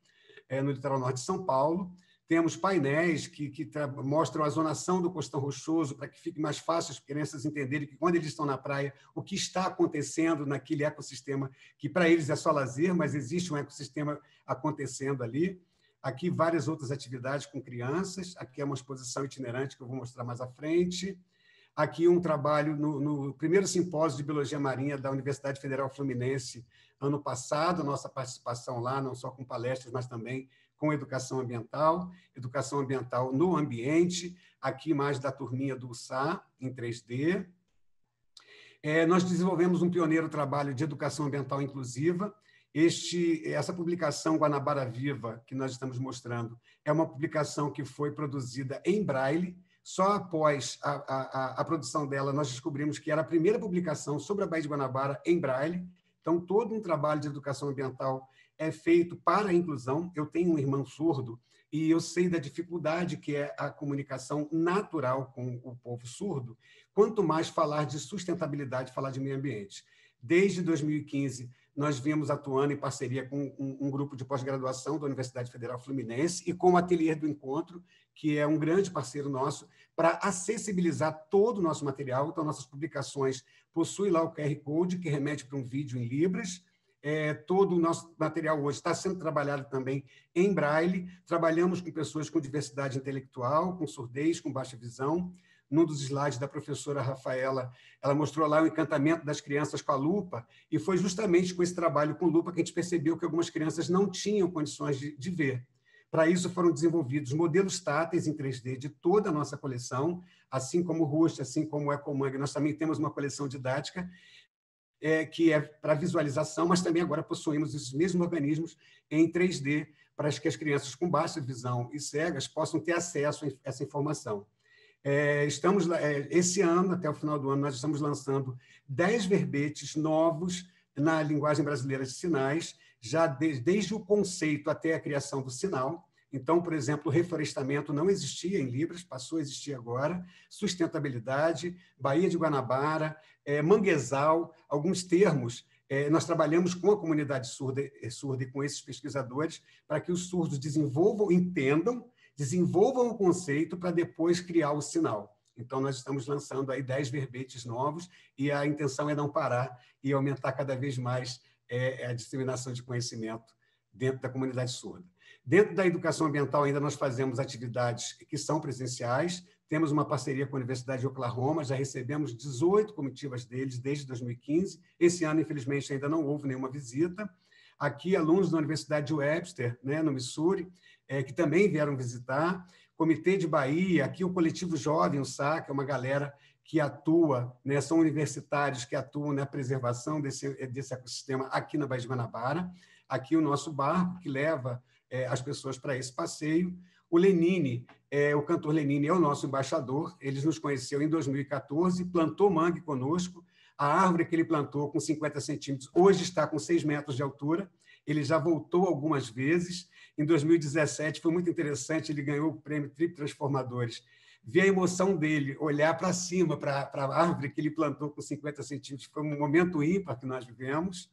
no litoral norte de São Paulo. Temos painéis que mostram a zonação do Costão Rochoso para que fique mais fácil as crianças entenderem que, quando eles estão na praia, o que está acontecendo naquele ecossistema, que para eles é só lazer, mas existe um ecossistema acontecendo ali. Aqui, várias outras atividades com crianças. Aqui é uma exposição itinerante que eu vou mostrar mais à frente. Aqui um trabalho no primeiro simpósio de Biologia Marinha da Universidade Federal Fluminense, ano passado, nossa participação lá, não só com palestras, mas também com educação ambiental no ambiente, aqui mais da turminha do USA, em 3D. Nós desenvolvemos um pioneiro trabalho de educação ambiental inclusiva. Essa publicação Guanabara Viva, que nós estamos mostrando, é uma publicação que foi produzida em Braille. Só após a produção dela, nós descobrimos que era a primeira publicação sobre a Baía de Guanabara em Braille. Então, todo um trabalho de educação ambiental é feito para a inclusão. Eu tenho um irmão surdo e eu sei da dificuldade que é a comunicação natural com o povo surdo, quanto mais falar de sustentabilidade, falar de meio ambiente. Desde 2015, nós viemos atuando em parceria com um grupo de pós-graduação da Universidade Federal Fluminense e com o Ateliê do Encontro, que é um grande parceiro nosso, para acessibilizar todo o nosso material. Então, nossas publicações possuem lá o QR Code, que remete para um vídeo em Libras. Todo o nosso material hoje está sendo trabalhado também em Braille. Trabalhamos com pessoas com diversidade intelectual, com surdez, com baixa visão. Num dos slides da professora Rafaela, ela mostrou lá o encantamento das crianças com a lupa, e foi justamente com esse trabalho com lupa que a gente percebeu que algumas crianças não tinham condições de ver. Para isso, foram desenvolvidos modelos táteis em 3D de toda a nossa coleção, assim como o Rust, assim como o Ecomang. Nós também temos uma coleção didática que é para visualização, mas também agora possuímos esses mesmos organismos em 3D, para que as crianças com baixa visão e cegas possam ter acesso a essa informação. Esse ano, até o final do ano, nós estamos lançando 10 verbetes novos na linguagem brasileira de sinais, já desde o conceito até a criação do sinal. Então, por exemplo, o reflorestamento não existia em Libras, passou a existir agora, sustentabilidade, Baía de Guanabara, manguezal, alguns termos. Nós trabalhamos com a comunidade surda e com esses pesquisadores para que os surdos entendam, desenvolvam o conceito para depois criar o sinal. Então, nós estamos lançando aí 10 verbetes novos e a intenção é não parar e aumentar cada vez mais a disseminação de conhecimento dentro da comunidade surda. Dentro da educação ambiental, ainda nós fazemos atividades que são presenciais. Temos uma parceria com a Universidade de Oklahoma, já recebemos 18 comitivas deles desde 2015. Esse ano, infelizmente, ainda não houve nenhuma visita. Aqui, alunos da Universidade de Webster, no Missouri, que também vieram visitar. Comitê de Bahia, aqui o Coletivo Jovem, o SAC, é uma galera que atua, são universitários que atuam na preservação desse ecossistema aqui na Baía de Guanabara. Aqui o nosso barco, que leva as pessoas para esse passeio. O Lenine, o cantor Lenine é o nosso embaixador, ele nos conheceu em 2014, plantou mangue conosco. A árvore que ele plantou com 50 centímetros hoje está com 6 metros de altura. Ele já voltou algumas vezes. Em 2017, foi muito interessante, ele ganhou o prêmio Trip Transformadores. Ver a emoção dele, olhar para cima, para a árvore que ele plantou com 50 centímetros, foi um momento ímpar que nós vivemos.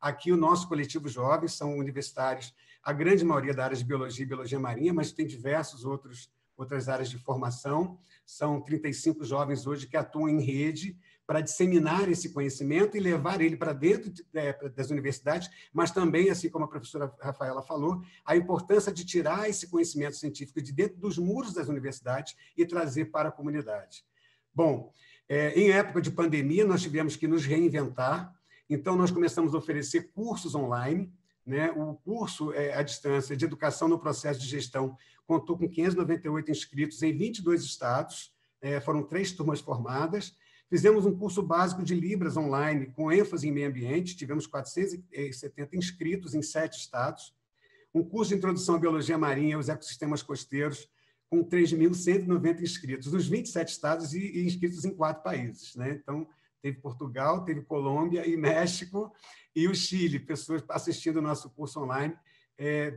Aqui o nosso coletivo jovem são universitários, a grande maioria da área de biologia e biologia marinha, mas tem diversas outras áreas de formação. São 35 jovens hoje que atuam em rede para disseminar esse conhecimento e levar ele para dentro das universidades, mas também, assim como a professora Rafaela falou, a importância de tirar esse conhecimento científico de dentro dos muros das universidades e trazer para a comunidade. Bom, em época de pandemia, nós tivemos que nos reinventar, então nós começamos a oferecer cursos online. O curso à distância de Educação no Processo de Gestão contou com 598 inscritos em 22 estados, foram 3 turmas formadas. Fizemos um curso básico de Libras online, com ênfase em meio ambiente, tivemos 470 inscritos em 7 estados. Um curso de introdução à biologia marinha e aos ecossistemas costeiros, com 3.190 inscritos, nos 27 estados e inscritos em 4 países, né? Então, teve Portugal, teve Colômbia e México e o Chile, pessoas assistindo o nosso curso online,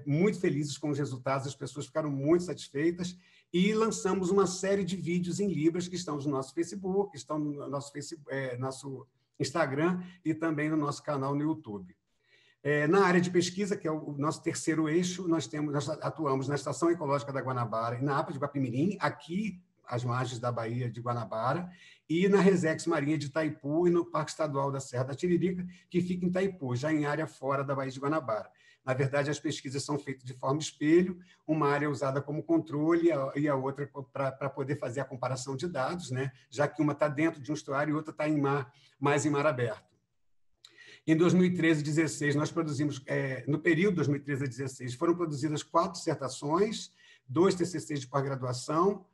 muito felizes com os resultados, as pessoas ficaram muito satisfeitas, e lançamos uma série de vídeos em Libras que estão no nosso Facebook, estão no nosso Instagram e também no nosso canal no YouTube. Na área de pesquisa, que é o nosso terceiro eixo, nós atuamos na Estação Ecológica da Guanabara e na APA de Guapimirim, aqui às margens da Baía de Guanabara, e na Resex Marinha de Itaipu e no Parque Estadual da Serra da Tiririca, que fica em Itaipu, já em área fora da Baía de Guanabara. Na verdade, as pesquisas são feitas de forma espelho, uma área usada como controle e a outra para poder fazer a comparação de dados, né? Já que uma está dentro de um estuário e outra está mais em mar aberto. Em 2013 e 2016, nós produzimos, no período 2013 a 2016, foram produzidas 4 dissertações, 2 TCCs de pós-graduação,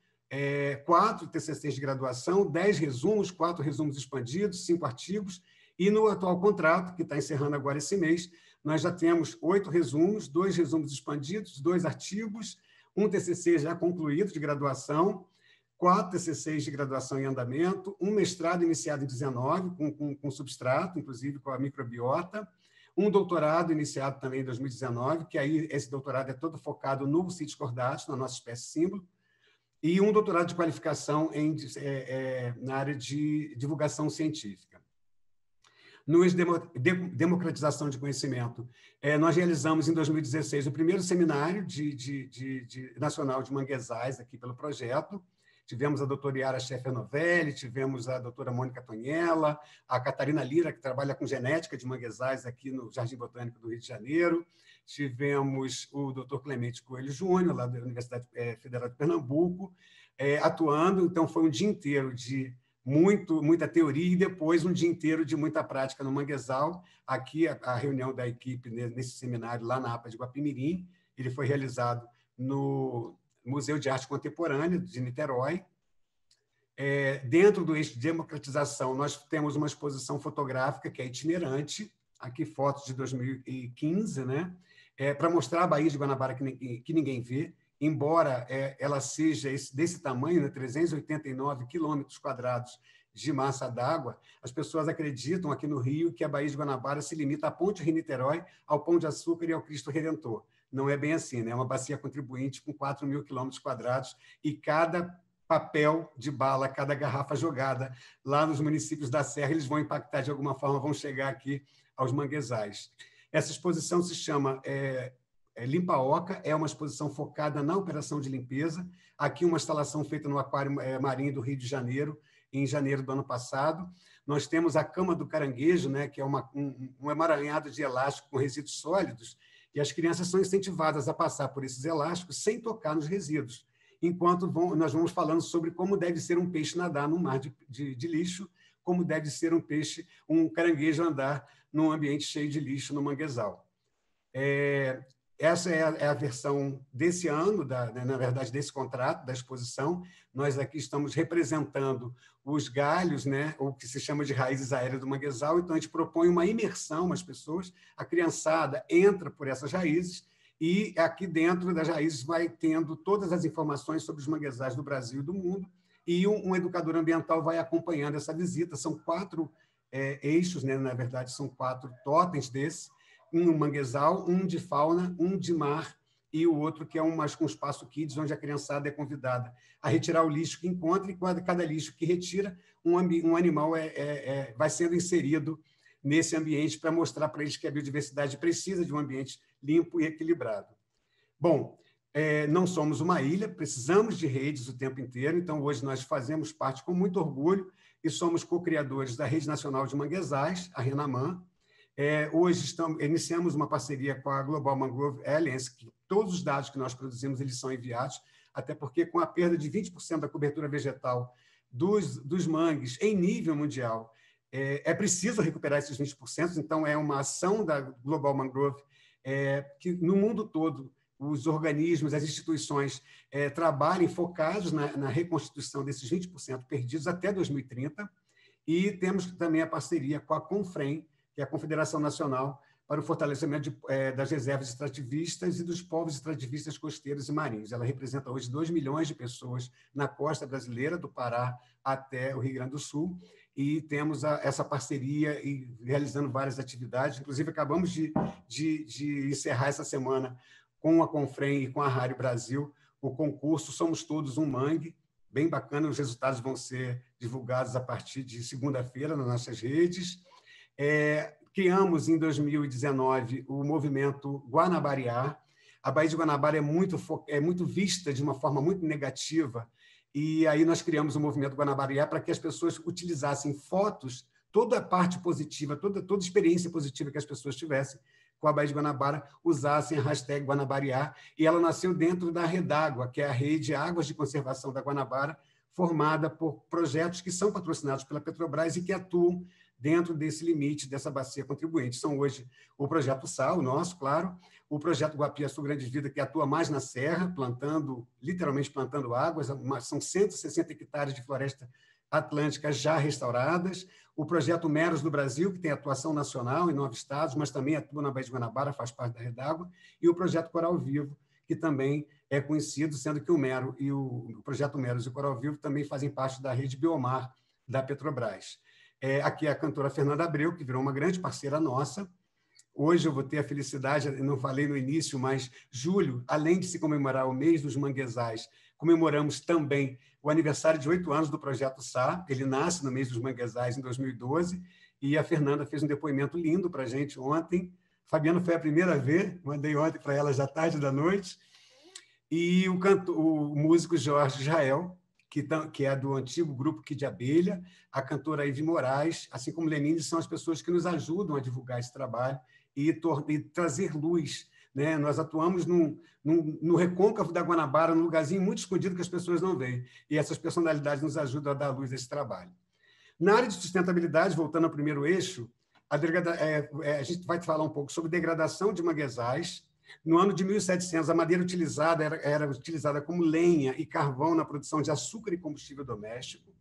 4 TCCs de graduação, 10 resumos, 4 resumos expandidos, 5 artigos, e no atual contrato, que está encerrando agora esse mês, nós já temos 8 resumos, 2 resumos expandidos, 2 artigos, um TCC já concluído de graduação, 4 TCCs de graduação em andamento, um mestrado iniciado em 19, com substrato, inclusive com a microbiota, um doutorado iniciado também em 2019, que aí esse doutorado é todo focado no Citrus cordatus, na nossa espécie símbolo, e um doutorado de qualificação na área de divulgação científica. No eixo democratização de conhecimento, nós realizamos em 2016 o primeiro seminário nacional de manguezais aqui pelo projeto. Tivemos a doutora Yara Scheffer-Novelli, tivemos a doutora Mônica Tonhella, a Catarina Lira, que trabalha com genética de manguezais aqui no Jardim Botânico do Rio de Janeiro, tivemos o doutor Clemente Coelho Júnior, lá da Universidade Federal de Pernambuco, atuando. Então, foi um dia inteiro de muita teoria e depois um dia inteiro de muita prática no manguezal. Aqui, a reunião da equipe nesse seminário lá na APA de Guapimirim, ele foi realizado no Museu de Arte Contemporânea de Niterói. Dentro do eixo de democratização, nós temos uma exposição fotográfica que é itinerante, aqui fotos de 2015, né? Para mostrar a Baía de Guanabara que ninguém vê, embora ela seja desse tamanho, né, 389 quilômetros quadrados de massa d'água, as pessoas acreditam aqui no Rio que a Baía de Guanabara se limita à Ponte Rio-Niterói, ao Pão de Açúcar e ao Cristo Redentor. Não é bem assim, né? É uma bacia contribuinte com 4.000 quilômetros quadrados e cada papel de bala, cada garrafa jogada lá nos municípios da Serra, eles vão impactar de alguma forma, vão chegar aqui aos manguezais. Essa exposição se chama Limpa Oca, é uma exposição focada na operação de limpeza. Aqui uma instalação feita no Aquário Marinho do Rio de Janeiro, em janeiro do ano passado. Nós temos a Cama do Caranguejo, né, que é um emaranhado de elástico com resíduos sólidos, e as crianças são incentivadas a passar por esses elásticos sem tocar nos resíduos, enquanto nós vamos falando sobre como deve ser um peixe nadar num mar de lixo, como deve ser um caranguejo andar num ambiente cheio de lixo no manguezal. Essa é a versão desse ano, na verdade, desse contrato, da exposição. Nós aqui estamos representando os galhos, né, o que se chama de raízes aéreas do manguezal. Então, a gente propõe uma imersão às pessoas, a criançada entra por essas raízes e aqui dentro das raízes vai tendo todas as informações sobre os manguezais do Brasil e do mundo, e um educador ambiental vai acompanhando essa visita. São 4 eixos, né, na verdade, são 4 totens desse, um manguezal, um de fauna, um de mar e o outro que é um espaço kids, onde a criançada é convidada a retirar o lixo que encontra, e cada lixo que retira, um animal vai sendo inserido nesse ambiente para mostrar para eles que a biodiversidade precisa de um ambiente limpo e equilibrado. Bom, não somos uma ilha, precisamos de redes o tempo inteiro, então hoje nós fazemos parte com muito orgulho e somos co-criadores da Rede Nacional de Manguezais, a RENAMAN. Hoje iniciamos uma parceria com a Global Mangrove Alliance, que todos os dados que nós produzimos eles são enviados, até porque com a perda de 20% da cobertura vegetal dos mangues em nível mundial, é preciso recuperar esses 20%, então é uma ação da Global Mangrove que no mundo todo os organismos, as instituições trabalhem focados na reconstituição desses 20% perdidos até 2030, E temos também a parceria com a CONFREM, que é a Confederação Nacional para o Fortalecimento das Reservas Extrativistas e dos Povos Extrativistas Costeiros e Marinhos. Ela representa hoje 2 milhões de pessoas na costa brasileira, do Pará até o Rio Grande do Sul, e temos essa parceria e realizando várias atividades. Inclusive, acabamos de encerrar essa semana com a CONFREM e com a Rádio Brasil o concurso Somos Todos um Mangue, bem bacana, os resultados vão ser divulgados a partir de segunda-feira nas nossas redes. Criamos, em 2019, o movimento Guanabariá. A Baía de Guanabara é muito vista de uma forma muito negativa, e aí nós criamos o movimento Guanabariá para que as pessoas utilizassem fotos, toda a parte positiva, toda a experiência positiva que as pessoas tivessem com a Baía de Guanabara, usassem a hashtag Guanabariá, e ela nasceu dentro da Redágua, que é a Rede Águas de Conservação da Guanabara, formada por projetos que são patrocinados pela Petrobras e que atuam dentro desse limite, dessa bacia contribuinte. São hoje o Projeto Sal, o nosso, claro, o Projeto Guapiaçu Grande Vida, que atua mais na serra, literalmente plantando águas, são 160 hectares de floresta atlântica já restauradas, o Projeto Meros do Brasil, que tem atuação nacional em 9 estados, mas também atua na Baía de Guanabara, faz parte da Redágua, e o Projeto Coral Vivo, que também é conhecido, sendo que o Projeto Meros e o Coral Vivo também fazem parte da rede Biomar da Petrobras. Aqui é a cantora Fernanda Abreu, que virou uma grande parceira nossa. Hoje eu vou ter a felicidade, eu não falei no início, mas julho, além de se comemorar o mês dos manguezais, comemoramos também o aniversário de 8 anos do Projeto Sá. Ele nasce no mês dos manguezais, em 2012, e a Fernanda fez um depoimento lindo para a gente ontem. Fabiana foi a primeira a ver, mandei ontem para ela já tarde da noite. E o músico Jorge Israel, que é do antigo grupo Kid Abelha, a cantora Ivy Moraes, assim como Lenine, são as pessoas que nos ajudam a divulgar esse trabalho e trazer luz, né? Nós atuamos no recôncavo da Guanabara, num lugarzinho muito escondido que as pessoas não veem, e essas personalidades nos ajudam a dar luz a esse trabalho. Na área de sustentabilidade, voltando ao primeiro eixo, a gente vai falar um pouco sobre degradação de manguezais. No ano de 1700, a madeira utilizada era utilizada como lenha e carvão na produção de açúcar e combustível doméstico.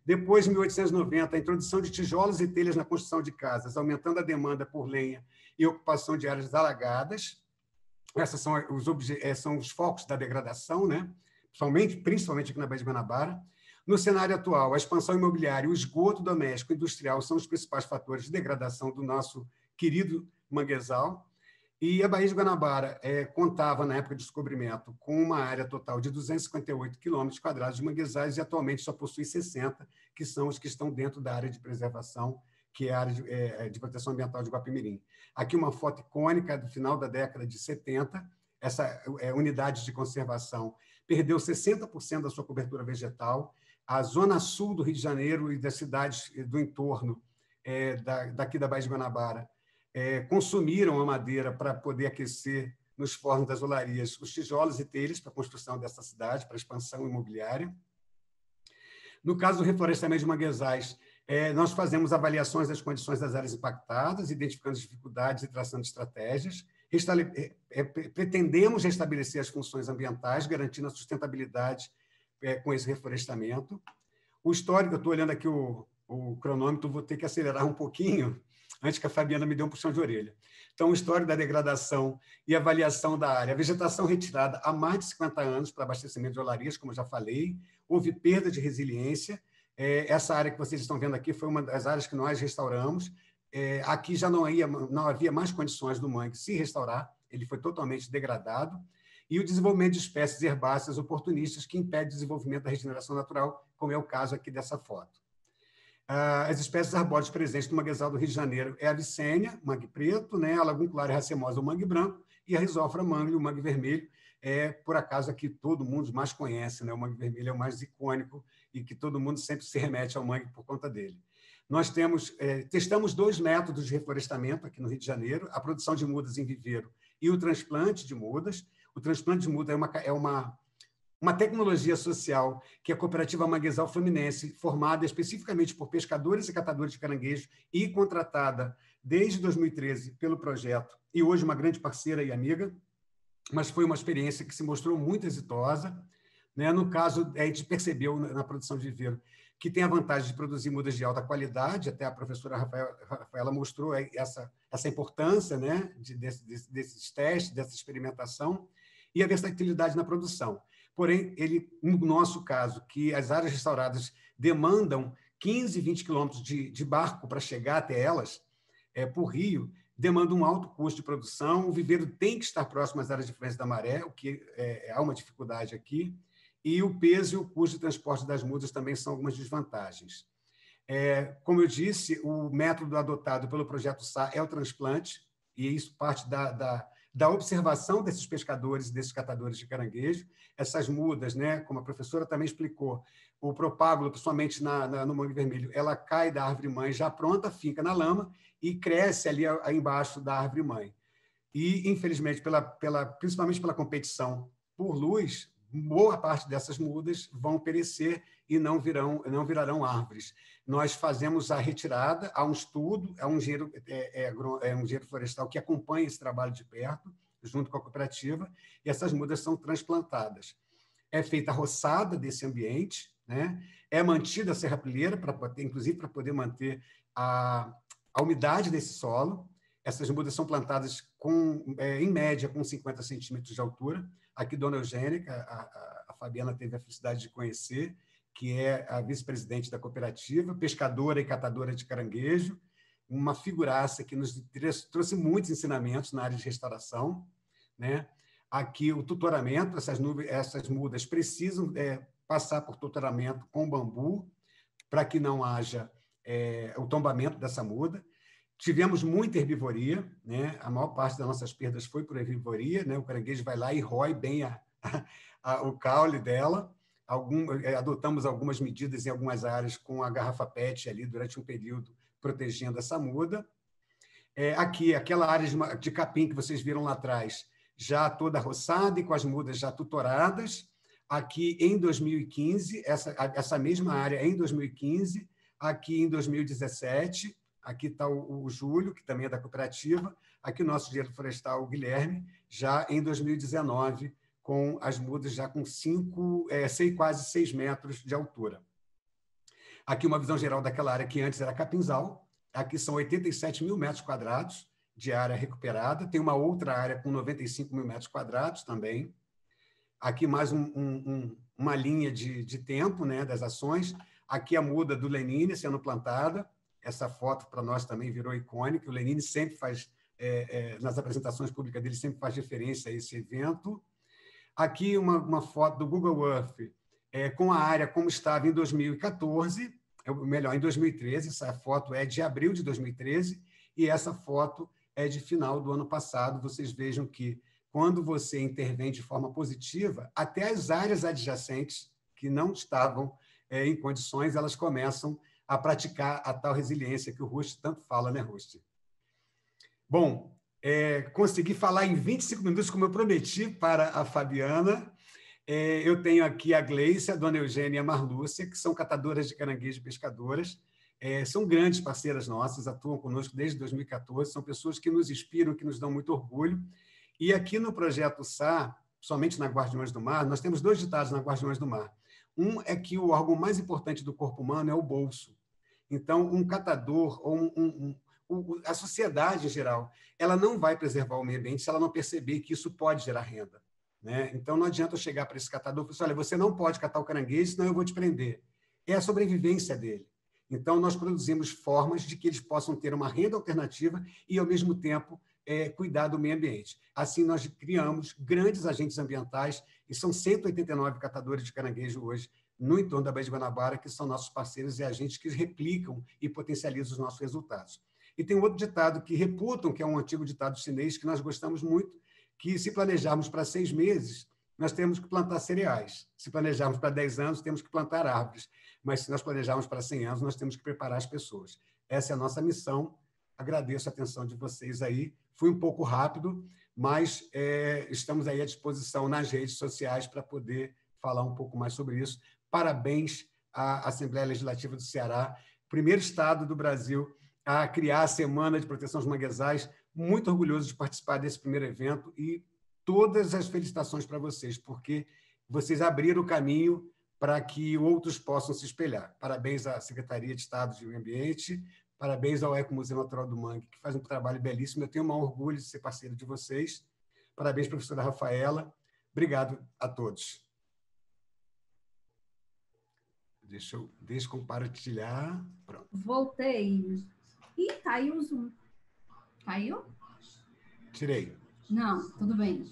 Depois, em 1890, a introdução de tijolos e telhas na construção de casas, aumentando a demanda por lenha e ocupação de áreas alagadas. Esses são os focos da degradação, né? Principalmente aqui na Baía de Guanabara. No cenário atual, a expansão imobiliária e o esgoto doméstico e industrial são os principais fatores de degradação do nosso querido manguezal. E a Baía de Guanabara contava, na época de descobrimento, com uma área total de 258 quilômetros quadrados de manguezais e atualmente só possui 60, que são os que estão dentro da área de preservação, que é a área de proteção ambiental de Guapimirim. Aqui uma foto icônica do final da década de 70, essa unidade de conservação perdeu 60% da sua cobertura vegetal. A zona sul do Rio de Janeiro e das cidades do entorno daqui da Baía de Guanabara consumiram a madeira para poder aquecer nos fornos das olarias os tijolos e telhas para a construção dessa cidade, para a expansão imobiliária. No caso do reflorestamento de manguezais, nós fazemos avaliações das condições das áreas impactadas, identificando as dificuldades e traçando estratégias. Pretendemos restabelecer as funções ambientais, garantindo a sustentabilidade com esse reflorestamento. O histórico, eu estou olhando aqui o cronômetro, vou ter que acelerar um pouquinho, antes que a Fabiana me dê um puxão de orelha. Então, o histórico da degradação e avaliação da área. A vegetação retirada há mais de 50 anos para abastecimento de olarias, como eu já falei, houve perda de resiliência. Essa área que vocês estão vendo aqui foi uma das áreas que nós restauramos. Aqui já não havia mais condições do mangue se restaurar, ele foi totalmente degradado. E o desenvolvimento de espécies herbáceas oportunistas que impede o desenvolvimento da regeneração natural, como é o caso aqui dessa foto. As espécies arbóreas presentes no manguezal do Rio de Janeiro é a vicênia, mangue preto, né? A lagunculária racemosa, o mangue branco, e a risófora mangue, o mangue vermelho, por acaso aqui todo mundo mais conhece, né? O mangue vermelho é o mais icônico e que todo mundo sempre se remete ao mangue por conta dele. Nós testamos 2 métodos de reflorestamento aqui no Rio de Janeiro, a produção de mudas em viveiro e o transplante de mudas. O transplante de muda é uma tecnologia social que é a Cooperativa Manguezal Fluminense, formada especificamente por pescadores e catadores de caranguejo e contratada desde 2013 pelo projeto, e hoje uma grande parceira e amiga, mas foi uma experiência que se mostrou muito exitosa. Né? No caso, a gente percebeu na produção de viveiro que tem a vantagem de produzir mudas de alta qualidade, até a professora Rafaela mostrou essa importância, né, desses testes, dessa experimentação, e a versatilidade na produção. Porém, no nosso caso, que as áreas restauradas demandam 15, 20 quilômetros de barco para chegar até elas, por rio, demanda um alto custo de produção, o viveiro tem que estar próximo às áreas de influência da maré, o que há uma dificuldade aqui, e o peso e o custo de transporte das mudas também são algumas desvantagens. Como eu disse, o método adotado pelo projeto SA é o transplante, e isso parte da observação desses pescadores, desses catadores de caranguejo. Essas mudas, né, como a professora também explicou, o propágulo, principalmente no mangue vermelho, ela cai da árvore-mãe já pronta, fica na lama e cresce ali embaixo da árvore-mãe. E, infelizmente, principalmente pela competição por luz, boa parte dessas mudas vão perecer e não virarão árvores. Nós fazemos a retirada, há um estudo, há um engenheiro florestal que acompanha esse trabalho de perto, junto com a cooperativa, e essas mudas são transplantadas. É feita a roçada desse ambiente, né? É mantida a serrapilheira, inclusive para poder manter a umidade desse solo. Essas mudas são plantadas, em média, com 50 centímetros de altura. Aqui, Dona Eugênia, a Fabiana teve a felicidade de conhecer, que é a vice-presidente da cooperativa, pescadora e catadora de caranguejo, uma figuraça que nos trouxe muitos ensinamentos na área de restauração, né? Aqui, o tutoramento, essas mudas precisam passar por tutoramento com bambu, para que não haja o tombamento dessa muda. Tivemos muita herbivoria, né? A maior parte das nossas perdas foi por herbivoria, né? O caranguejo vai lá e rói bem o caule dela. Adotamos algumas medidas em algumas áreas com a garrafa PET ali durante um período, protegendo essa muda. Aqui, aquela área de capim que vocês viram lá atrás, já toda roçada e com as mudas já tutoradas. Aqui, em 2015, essa mesma área em 2015, aqui em 2017, aqui está o Júlio, que também é da cooperativa, aqui o nosso engenheiro florestal, o Guilherme, já em 2019, com as mudas já com quase 6 metros de altura. Aqui uma visão geral daquela área que antes era capinzal, aqui são 87 mil metros quadrados de área recuperada, tem uma outra área com 95 mil metros quadrados também. Aqui mais uma linha de tempo, né, das ações. Aqui a muda do Lenine sendo plantada. Essa foto para nós também virou icônica. O Lenine sempre faz, nas apresentações públicas dele, sempre faz referência a esse evento. Aqui uma foto do Google Earth com a área como estava em 2014, melhor, em 2013. Essa foto é de abril de 2013 e essa foto é de final do ano passado. Vocês vejam que, quando você intervém de forma positiva, até as áreas adjacentes que não estavam em condições, elas começam a praticar a tal resiliência que o Rust tanto fala, né, Rust? Bom, consegui falar em 25 minutos, como eu prometi para a Fabiana. Eu tenho aqui a Gleice, a Dona Eugênia e a Marlúcia, que são catadoras de caranguejo e pescadoras. São grandes parceiras nossas, atuam conosco desde 2014, são pessoas que nos inspiram, que nos dão muito orgulho. E aqui no projeto SA, somente na Guardiões do Mar, nós temos 2 ditados na Guardiões do Mar. Um é que o órgão mais importante do corpo humano é o bolso. Então, um catador ou a sociedade em geral, ela não vai preservar o meio ambiente se ela não perceber que isso pode gerar renda, né? Então, não adianta eu chegar para esse catador e falar assim, olha, você não pode catar o caranguejo, senão eu vou te prender. É a sobrevivência dele. Então, nós produzimos formas de que eles possam ter uma renda alternativa e, ao mesmo tempo, cuidar do meio ambiente. Assim, nós criamos grandes agentes ambientais, e são 189 catadores de caranguejo hoje no entorno da Baía de Guanabara, que são nossos parceiros e agentes que replicam e potencializam os nossos resultados. E tem um outro ditado que reputam, que é um antigo ditado chinês, que nós gostamos muito, que se planejarmos para 6 meses, nós temos que plantar cereais. Se planejarmos para 10 anos, temos que plantar árvores. Mas se nós planejarmos para 100 anos, nós temos que preparar as pessoas. Essa é a nossa missão. Agradeço a atenção de vocês aí. Fui um pouco rápido, mas estamos aí à disposição nas redes sociais para poder falar um pouco mais sobre isso. Parabéns à Assembleia Legislativa do Ceará, primeiro estado do Brasil a criar a Semana de Proteção aos Manguezais. Muito orgulhoso de participar desse primeiro evento e todas as felicitações para vocês, porque vocês abriram o caminho para que outros possam se espelhar. Parabéns à Secretaria de Estado de Meio Ambiente, parabéns ao Ecomuseu Natural do Mangue, que faz um trabalho belíssimo. Eu tenho um orgulho de ser parceiro de vocês. Parabéns, professora Rafaela. Obrigado a todos. Deixa eu descompartilhar. Pronto. Voltei. Ih, caiu o Zoom. Caiu? Tirei. Não, tudo bem.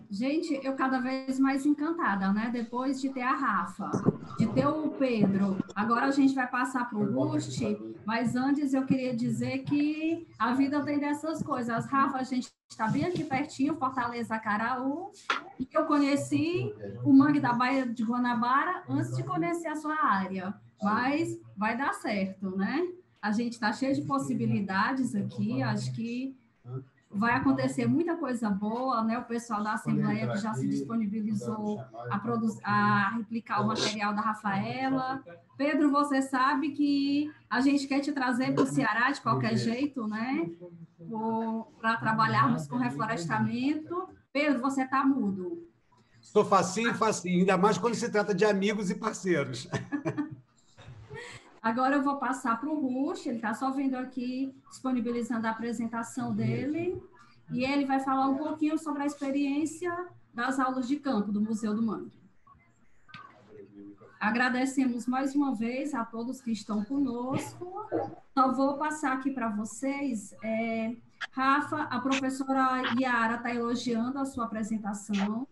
Gente, eu cada vez mais encantada, né? Depois de ter a Rafa, de ter o Pedro, agora a gente vai passar para o Gusti, mas antes eu queria dizer que a vida tem dessas coisas. Rafa, a gente está bem aqui pertinho, Fortaleza, Caraú, e eu conheci o Mangue da Baía de Guanabara antes de conhecer a sua área, mas vai dar certo, né? A gente está cheio de possibilidades aqui, acho que vai acontecer muita coisa boa, né? O pessoal da Assembleia que já se disponibilizou a replicar o material da Rafaela. Pedro, você sabe que a gente quer te trazer para o Ceará de qualquer jeito, né? Para trabalharmos com reflorestamento. Pedro, você está mudo. Sou facinho, ainda mais quando se trata de amigos e parceiros. Agora eu vou passar para o Rush, ele está só vendo aqui, disponibilizando a apresentação dele, e ele vai falar um pouquinho sobre a experiência das aulas de campo do Museu do Mangue. Agradecemos mais uma vez a todos que estão conosco. Só vou passar aqui para vocês. Rafa, a professora Yara está elogiando a sua apresentação.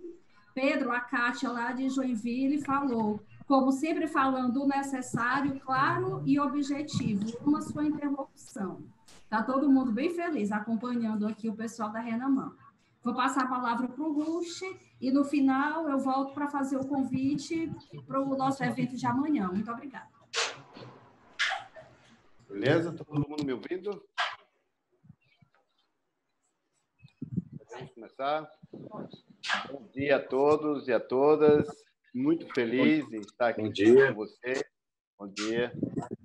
Pedro, a Kátia lá de Joinville falou, como sempre falando o necessário, claro e objetivo, uma sua interlocução. Está todo mundo bem feliz acompanhando aqui o pessoal da Renamã. Vou passar a palavra para o Rush e no final eu volto para fazer o convite para o nosso evento de amanhã. Muito obrigada. Beleza? Todo mundo me ouvindo? Podemos começar? Bom dia a todos e a todas. Muito feliz em estar aqui com você. Bom dia.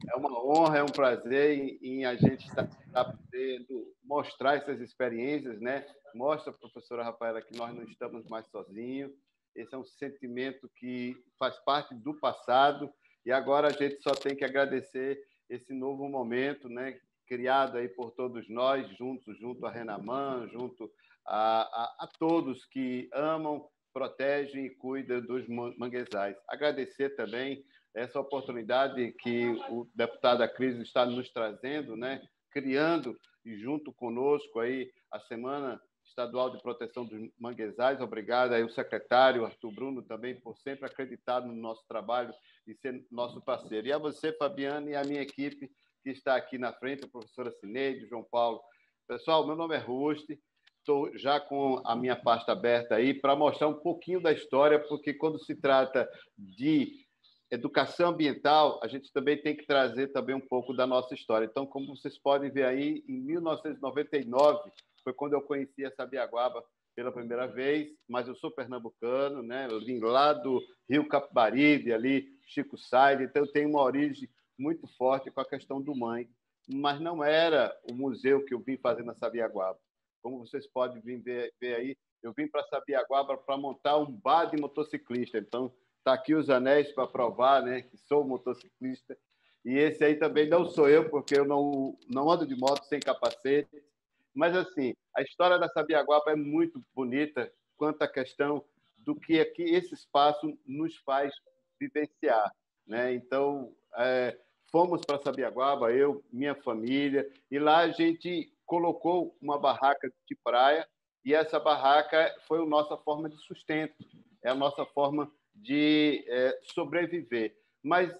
É uma honra, é um prazer em a gente estar podendo mostrar essas experiências, né? Mostra, professora Rafaela, que nós não estamos mais sozinhos. Esse é um sentimento que faz parte do passado e agora a gente só tem que agradecer esse novo momento, né? Criado aí por todos nós, junto à Renamã, junto a todos que amam, protegem e cuidam dos manguezais. Agradecer também essa oportunidade que o deputado Acris está nos trazendo, né? Criando e junto conosco aí a Semana Estadual de Proteção dos Manguezais. Obrigado aí o secretário Arthur Bruno também por sempre acreditar no nosso trabalho e ser nosso parceiro. E a você, Fabiana, e a minha equipe que está aqui na frente, a professora Cineide, João Paulo. Pessoal, meu nome é Rusti. Estou já com a minha pasta aberta aí para mostrar um pouquinho da história, porque quando se trata de educação ambiental, a gente também tem que trazer também um pouco da nossa história. Então, como vocês podem ver aí, em 1999 foi quando eu conheci a Sabiaguaba pela primeira vez, mas eu sou pernambucano, né? Eu vim lá do Rio Capibaribe, ali, Chico Sainz, então eu tenho uma origem muito forte com a questão do mangue, mas não era o museu que eu vim fazer na Sabiaguaba. Como vocês podem ver aí, eu vim para Sabiaguaba para montar um bar de motociclista. Então, está aqui os anéis para provar, né, que sou motociclista. E esse aí também não sou eu, porque eu não ando de moto sem capacete. Mas, assim, a história da Sabiaguaba é muito bonita quanto à questão do que aqui esse espaço nos faz vivenciar, né? Então, fomos para Sabiaguaba, eu, minha família, e lá a gente colocou uma barraca de praia, e essa barraca foi a nossa forma de sustento, é a nossa forma de sobreviver. Mas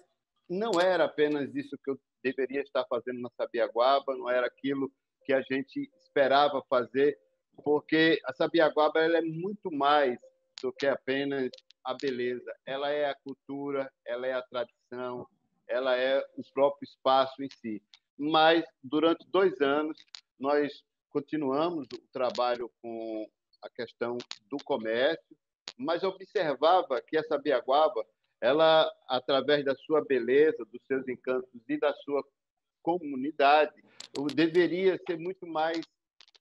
não era apenas isso que eu deveria estar fazendo na Sabiaguaba, não era aquilo que a gente esperava fazer, porque a Sabiaguaba ela é muito mais do que apenas a beleza. Ela é a cultura, ela é a tradição, ela é o próprio espaço em si. Mas, durante 2 anos, nós continuamos o trabalho com a questão do comércio, mas observava que a Sabiaguaba, ela, através da sua beleza, dos seus encantos e da sua comunidade, deveria ser muito mais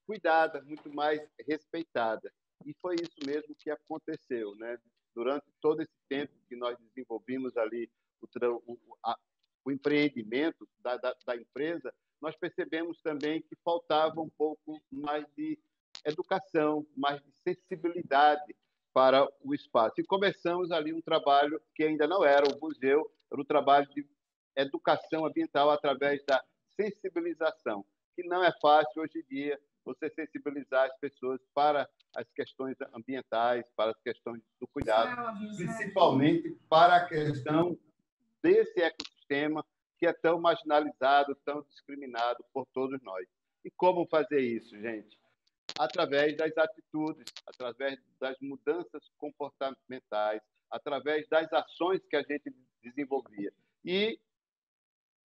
cuidada, muito mais respeitada. E foi isso mesmo que aconteceu, né? Durante todo esse tempo que nós desenvolvimos ali o empreendimento da empresa, nós percebemos também que faltava um pouco mais de educação, mais de sensibilidade para o espaço. E começamos ali um trabalho que ainda não era o museu, era um trabalho de educação ambiental através da sensibilização, que não é fácil hoje em dia você sensibilizar as pessoas para as questões ambientais, para as questões do cuidado, principalmente para a questão desse ecossistema que é tão marginalizado, tão discriminado por todos nós. E como fazer isso, gente? Através das atitudes, através das mudanças comportamentais, através das ações que a gente desenvolvia. E,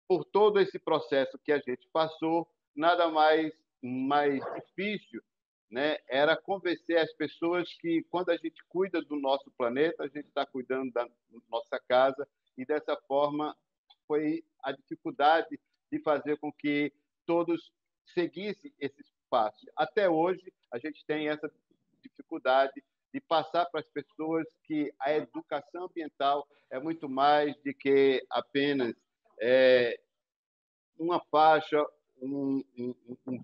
por todo esse processo que a gente passou, nada mais difícil, né, era convencer as pessoas que, quando a gente cuida do nosso planeta, a gente está cuidando da nossa casa, e, dessa forma, foi a dificuldade de fazer com que todos seguissem esse espaço. Até hoje, a gente tem essa dificuldade de passar para as pessoas que a educação ambiental é muito mais do que apenas uma faixa, um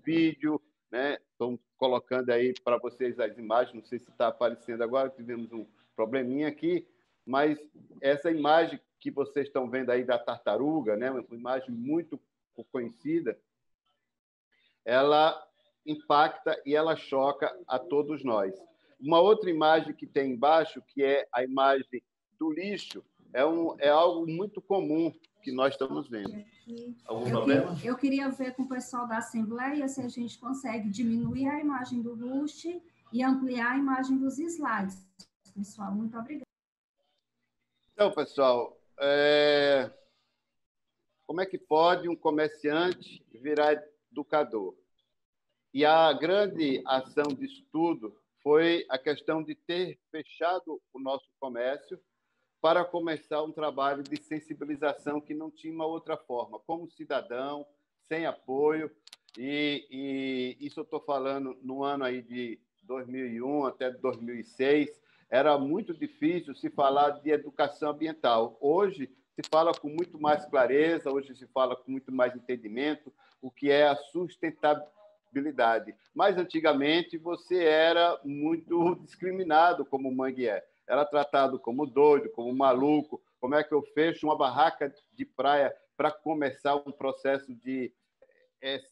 vídeo, né? Estão colocando aí para vocês as imagens, não sei se está aparecendo agora, tivemos um probleminha aqui, mas essa imagem que vocês estão vendo aí da tartaruga, né? Uma imagem muito conhecida, ela impacta e ela choca a todos nós. Uma outra imagem que tem embaixo, que é a imagem do lixo, é algo muito comum que nós estamos vendo. Algum problema? Eu queria ver com o pessoal da Assembleia se a gente consegue diminuir a imagem do Rust e ampliar a imagem dos slides. Pessoal, muito obrigada. Então, pessoal, como é que pode um comerciante virar educador? E a grande ação disso tudo foi a questão de ter fechado o nosso comércio para começar um trabalho de sensibilização que não tinha uma outra forma, como cidadão, sem apoio, e isso eu estou falando no ano aí de 2001 até 2006, era muito difícil se falar de educação ambiental. Hoje se fala com muito mais clareza, hoje se fala com muito mais entendimento o que é a sustentabilidade. Mas, antigamente, você era muito discriminado como mangue é. Era tratado como doido, como maluco. Como é que eu fecho uma barraca de praia para começar um processo de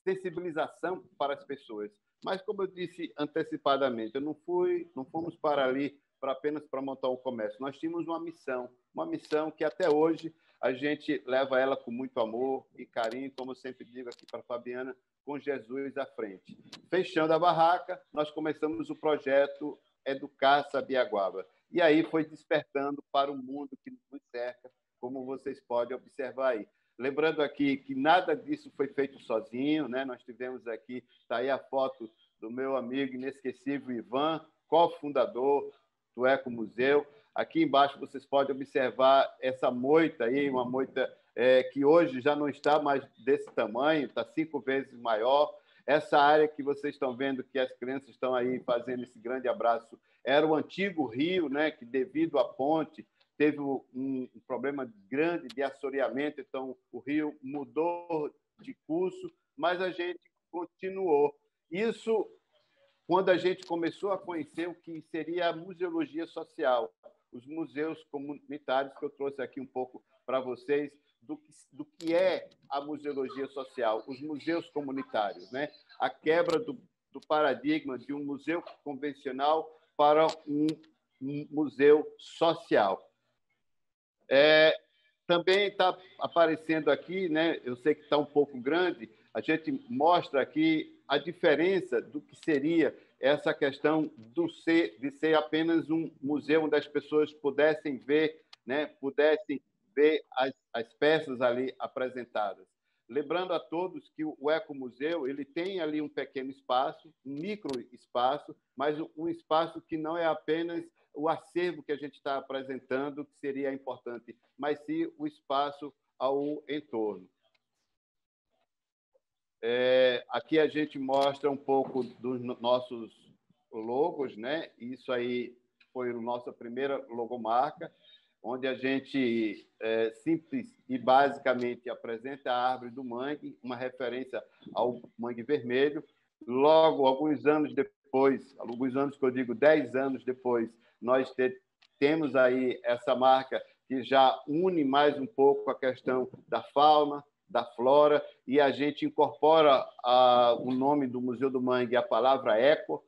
sensibilização para as pessoas? Mas, como eu disse antecipadamente, não fomos para ali apenas para montar um comércio. Nós tínhamos uma missão que até hoje a gente leva ela com muito amor e carinho, como eu sempre digo aqui para a Fabiana, com Jesus à frente. Fechando a barraca, nós começamos o projeto Educar Sabiaguaba. E aí foi despertando para o mundo que nos cerca, como vocês podem observar aí. Lembrando aqui que nada disso foi feito sozinho, né? Nós tivemos aqui, está aí a foto do meu amigo inesquecível Ivan, cofundador do Ecomuseu. Aqui embaixo vocês podem observar essa moita aí, uma moita que hoje já não está mais desse tamanho, está 5 vezes maior. Essa área que vocês estão vendo, que as crianças estão aí fazendo esse grande abraço, era o antigo rio, né, que, devido à ponte, teve um problema grande de assoreamento, então o rio mudou de curso, mas a gente continuou. Isso quando a gente começou a conhecer o que seria a museologia social, os museus comunitários, que eu trouxe aqui um pouco para vocês, do que é a museologia social, os museus comunitários, né? A quebra do paradigma de um museu convencional para um museu social. Também está aparecendo aqui, né? Eu sei que está um pouco grande, a gente mostra aqui a diferença do que seria essa questão de ser apenas um museu onde as pessoas pudessem ver, né? Pudessem ver as peças ali apresentadas. Lembrando a todos que o Ecomuseu ele tem ali um pequeno espaço, um micro espaço, mas um espaço que não é apenas o acervo que a gente está apresentando, que seria importante, mas sim o espaço ao entorno. Aqui a gente mostra um pouco dos nossos logos, né? Isso aí foi a nossa primeira logomarca, onde a gente simples e basicamente apresenta a árvore do mangue, uma referência ao mangue vermelho. Logo, alguns anos depois, alguns anos que eu digo 10 anos depois, nós temos aí essa marca que já une mais um pouco a questão da fauna, da flora, e a gente incorpora o nome do Museu do Mangue, a palavra eco,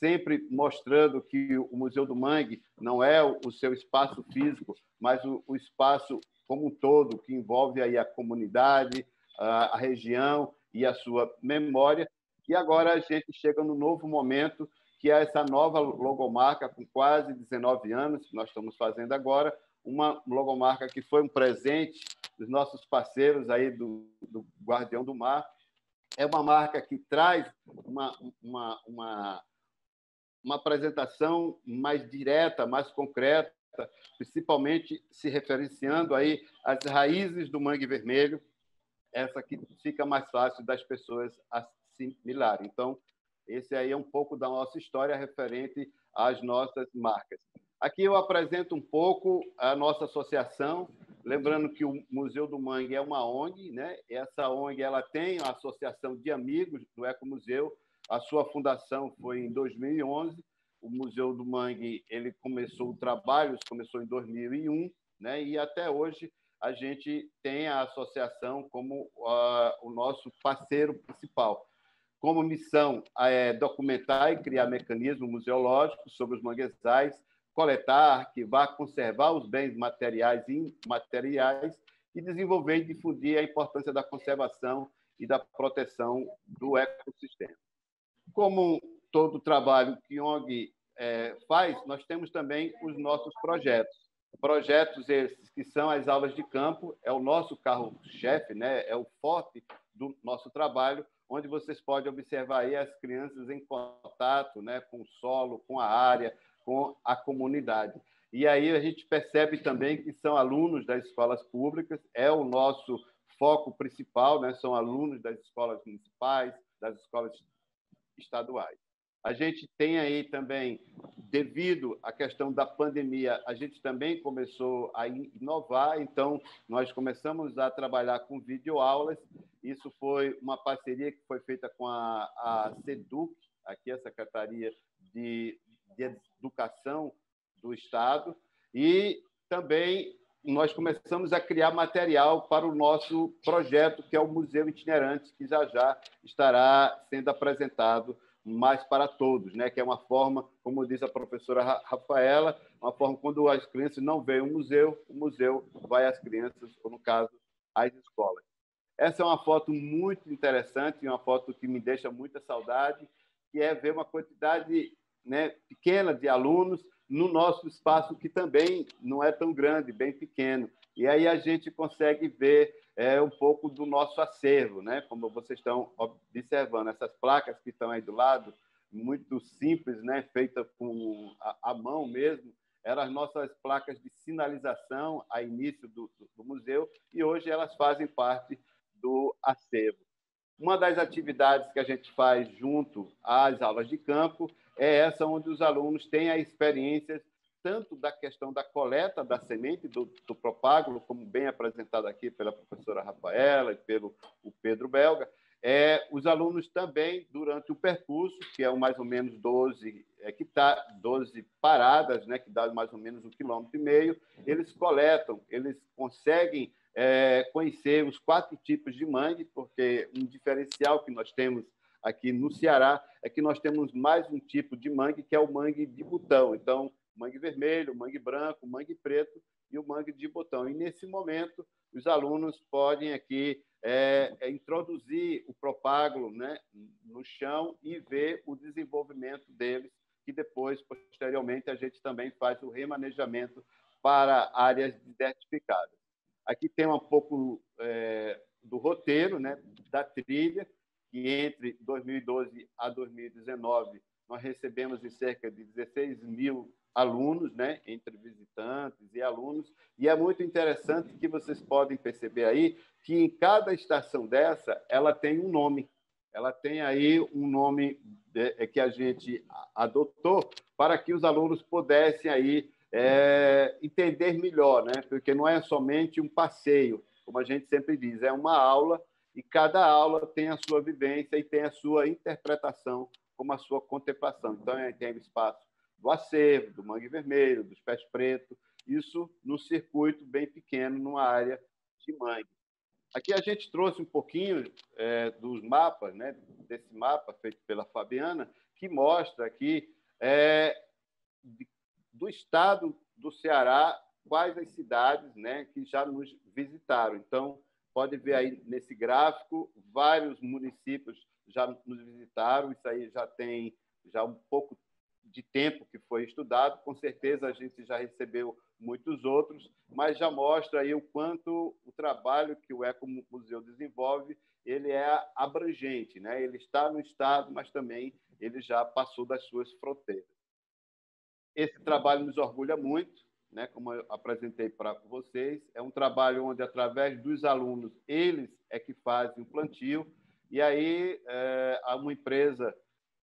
sempre mostrando que o Museu do Mangue não é o seu espaço físico, mas o espaço como um todo, que envolve aí a comunidade, a região e a sua memória. E agora a gente chega no novo momento, que é essa nova logomarca, com quase 19 anos, que nós estamos fazendo agora, uma logomarca que foi um presente dos nossos parceiros aí do Guardião do Mar. É uma marca que traz uma apresentação mais direta, mais concreta, principalmente se referenciando aí às raízes do mangue vermelho, essa que fica mais fácil das pessoas assimilarem. Então, esse aí é um pouco da nossa história referente às nossas marcas. Aqui eu apresento um pouco a nossa associação, lembrando que o Museu do Mangue é uma ONG, né? Essa ONG ela tem a Associação de Amigos do Ecomuseu. A sua fundação foi em 2011. O Museu do Mangue ele começou o trabalho, começou em 2001, né? E até hoje a gente tem a associação como o nosso parceiro principal. Como missão é documentar e criar mecanismos museológicos sobre os manguezais, coletar, arquivar, conservar os bens materiais e imateriais e desenvolver e difundir a importância da conservação e da proteção do ecossistema. Como todo trabalho que a ONG faz, nós temos também os nossos projetos. Projetos esses que são as aulas de campo, é o nosso carro-chefe, né? É o forte do nosso trabalho, onde vocês podem observar aí as crianças em contato, né, com o solo, com a área, com a comunidade. E aí a gente percebe também que são alunos das escolas públicas, é o nosso foco principal, né? São alunos das escolas municipais, das escolas estaduais. A gente tem aí também, devido à questão da pandemia, a gente também começou a inovar, então nós começamos a trabalhar com videoaulas. Isso foi uma parceria que foi feita com a SEDUC, aqui a Secretaria de Educação do Estado, e também nós começamos a criar material para o nosso projeto, que é o Museu Itinerante, que já estará sendo apresentado mais para todos, né? Que é uma forma, como diz a professora Rafaela, uma forma quando as crianças não veem o museu vai às crianças, ou no caso, às escolas. Essa é uma foto muito interessante, uma foto que me deixa muita saudade, que é ver uma quantidade, né, pequena de alunos no nosso espaço, que também não é tão grande, bem pequeno. E aí a gente consegue ver um pouco do nosso acervo, né? Como vocês estão observando, essas placas que estão aí do lado, muito simples, né? Feita com a mão mesmo, eram as nossas placas de sinalização a início do museu, e hoje elas fazem parte do acervo. Uma das atividades que a gente faz junto às aulas de campo é essa onde os alunos têm a experiência tanto da questão da coleta da semente do propágulo, como bem apresentado aqui pela professora Rafaela e pelo Pedro Belga. Os alunos também, durante o percurso, que é mais ou menos 12 paradas, né, que dá mais ou menos 1,5 km, eles coletam, eles conseguem conhecer os 4 tipos de mangue, porque um diferencial que nós temos aqui no Ceará é que nós temos mais um tipo de mangue, que é o mangue de botão. Então, mangue vermelho, mangue branco, mangue preto e o mangue de botão. E, nesse momento, os alunos podem aqui introduzir o propágulo, né, no chão e ver o desenvolvimento deles, que depois, posteriormente, a gente também faz o remanejamento para áreas desertificadas. Aqui tem um pouco do roteiro, né, da trilha, que entre 2012 a 2019 nós recebemos em cerca de 16 mil alunos, né, entre visitantes e alunos, e é muito interessante que vocês podem perceber aí que em cada estação dessa ela tem um nome, ela tem aí um nome que a gente adotou para que os alunos pudessem aí entender melhor, né? Porque não é somente um passeio, como a gente sempre diz, é uma aula e cada aula tem a sua vivência e tem a sua interpretação, como a sua contemplação. Então, tem o espaço do acervo, do mangue vermelho, dos pés pretos, isso no circuito bem pequeno, numa área de mangue. Aqui a gente trouxe um pouquinho dos mapas, né, desse mapa feito pela Fabiana, que mostra aqui do estado do Ceará quais as cidades, né, que já nos visitaram. Então, pode ver aí nesse gráfico, vários municípios já nos visitaram, isso aí já tem um pouco de tempo que foi estudado, com certeza a gente já recebeu muitos outros, mas já mostra aí o quanto o trabalho que o Ecomuseu desenvolve, ele é abrangente, né? Ele está no estado, mas também ele já passou das suas fronteiras. Esse trabalho nos orgulha muito, né? Como eu apresentei para vocês, é um trabalho onde, através dos alunos, eles é que fazem o plantio, e aí há uma empresa,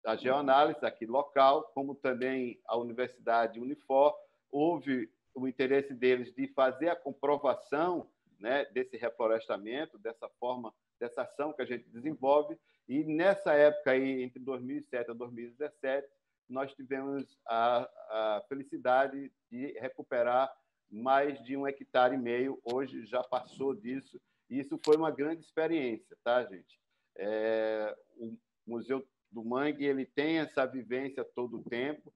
a Geoanálise, aqui local, como também a Universidade Unifor, houve o interesse deles de fazer a comprovação, né, desse reflorestamento, dessa forma, dessa ação que a gente desenvolve, e nessa época aí, entre 2007 e 2017, nós tivemos a felicidade de recuperar mais de 1,5 hectares, hoje já passou disso, e isso foi uma grande experiência, tá, gente? O Museu do Mangue, ele tem essa vivência todo o tempo.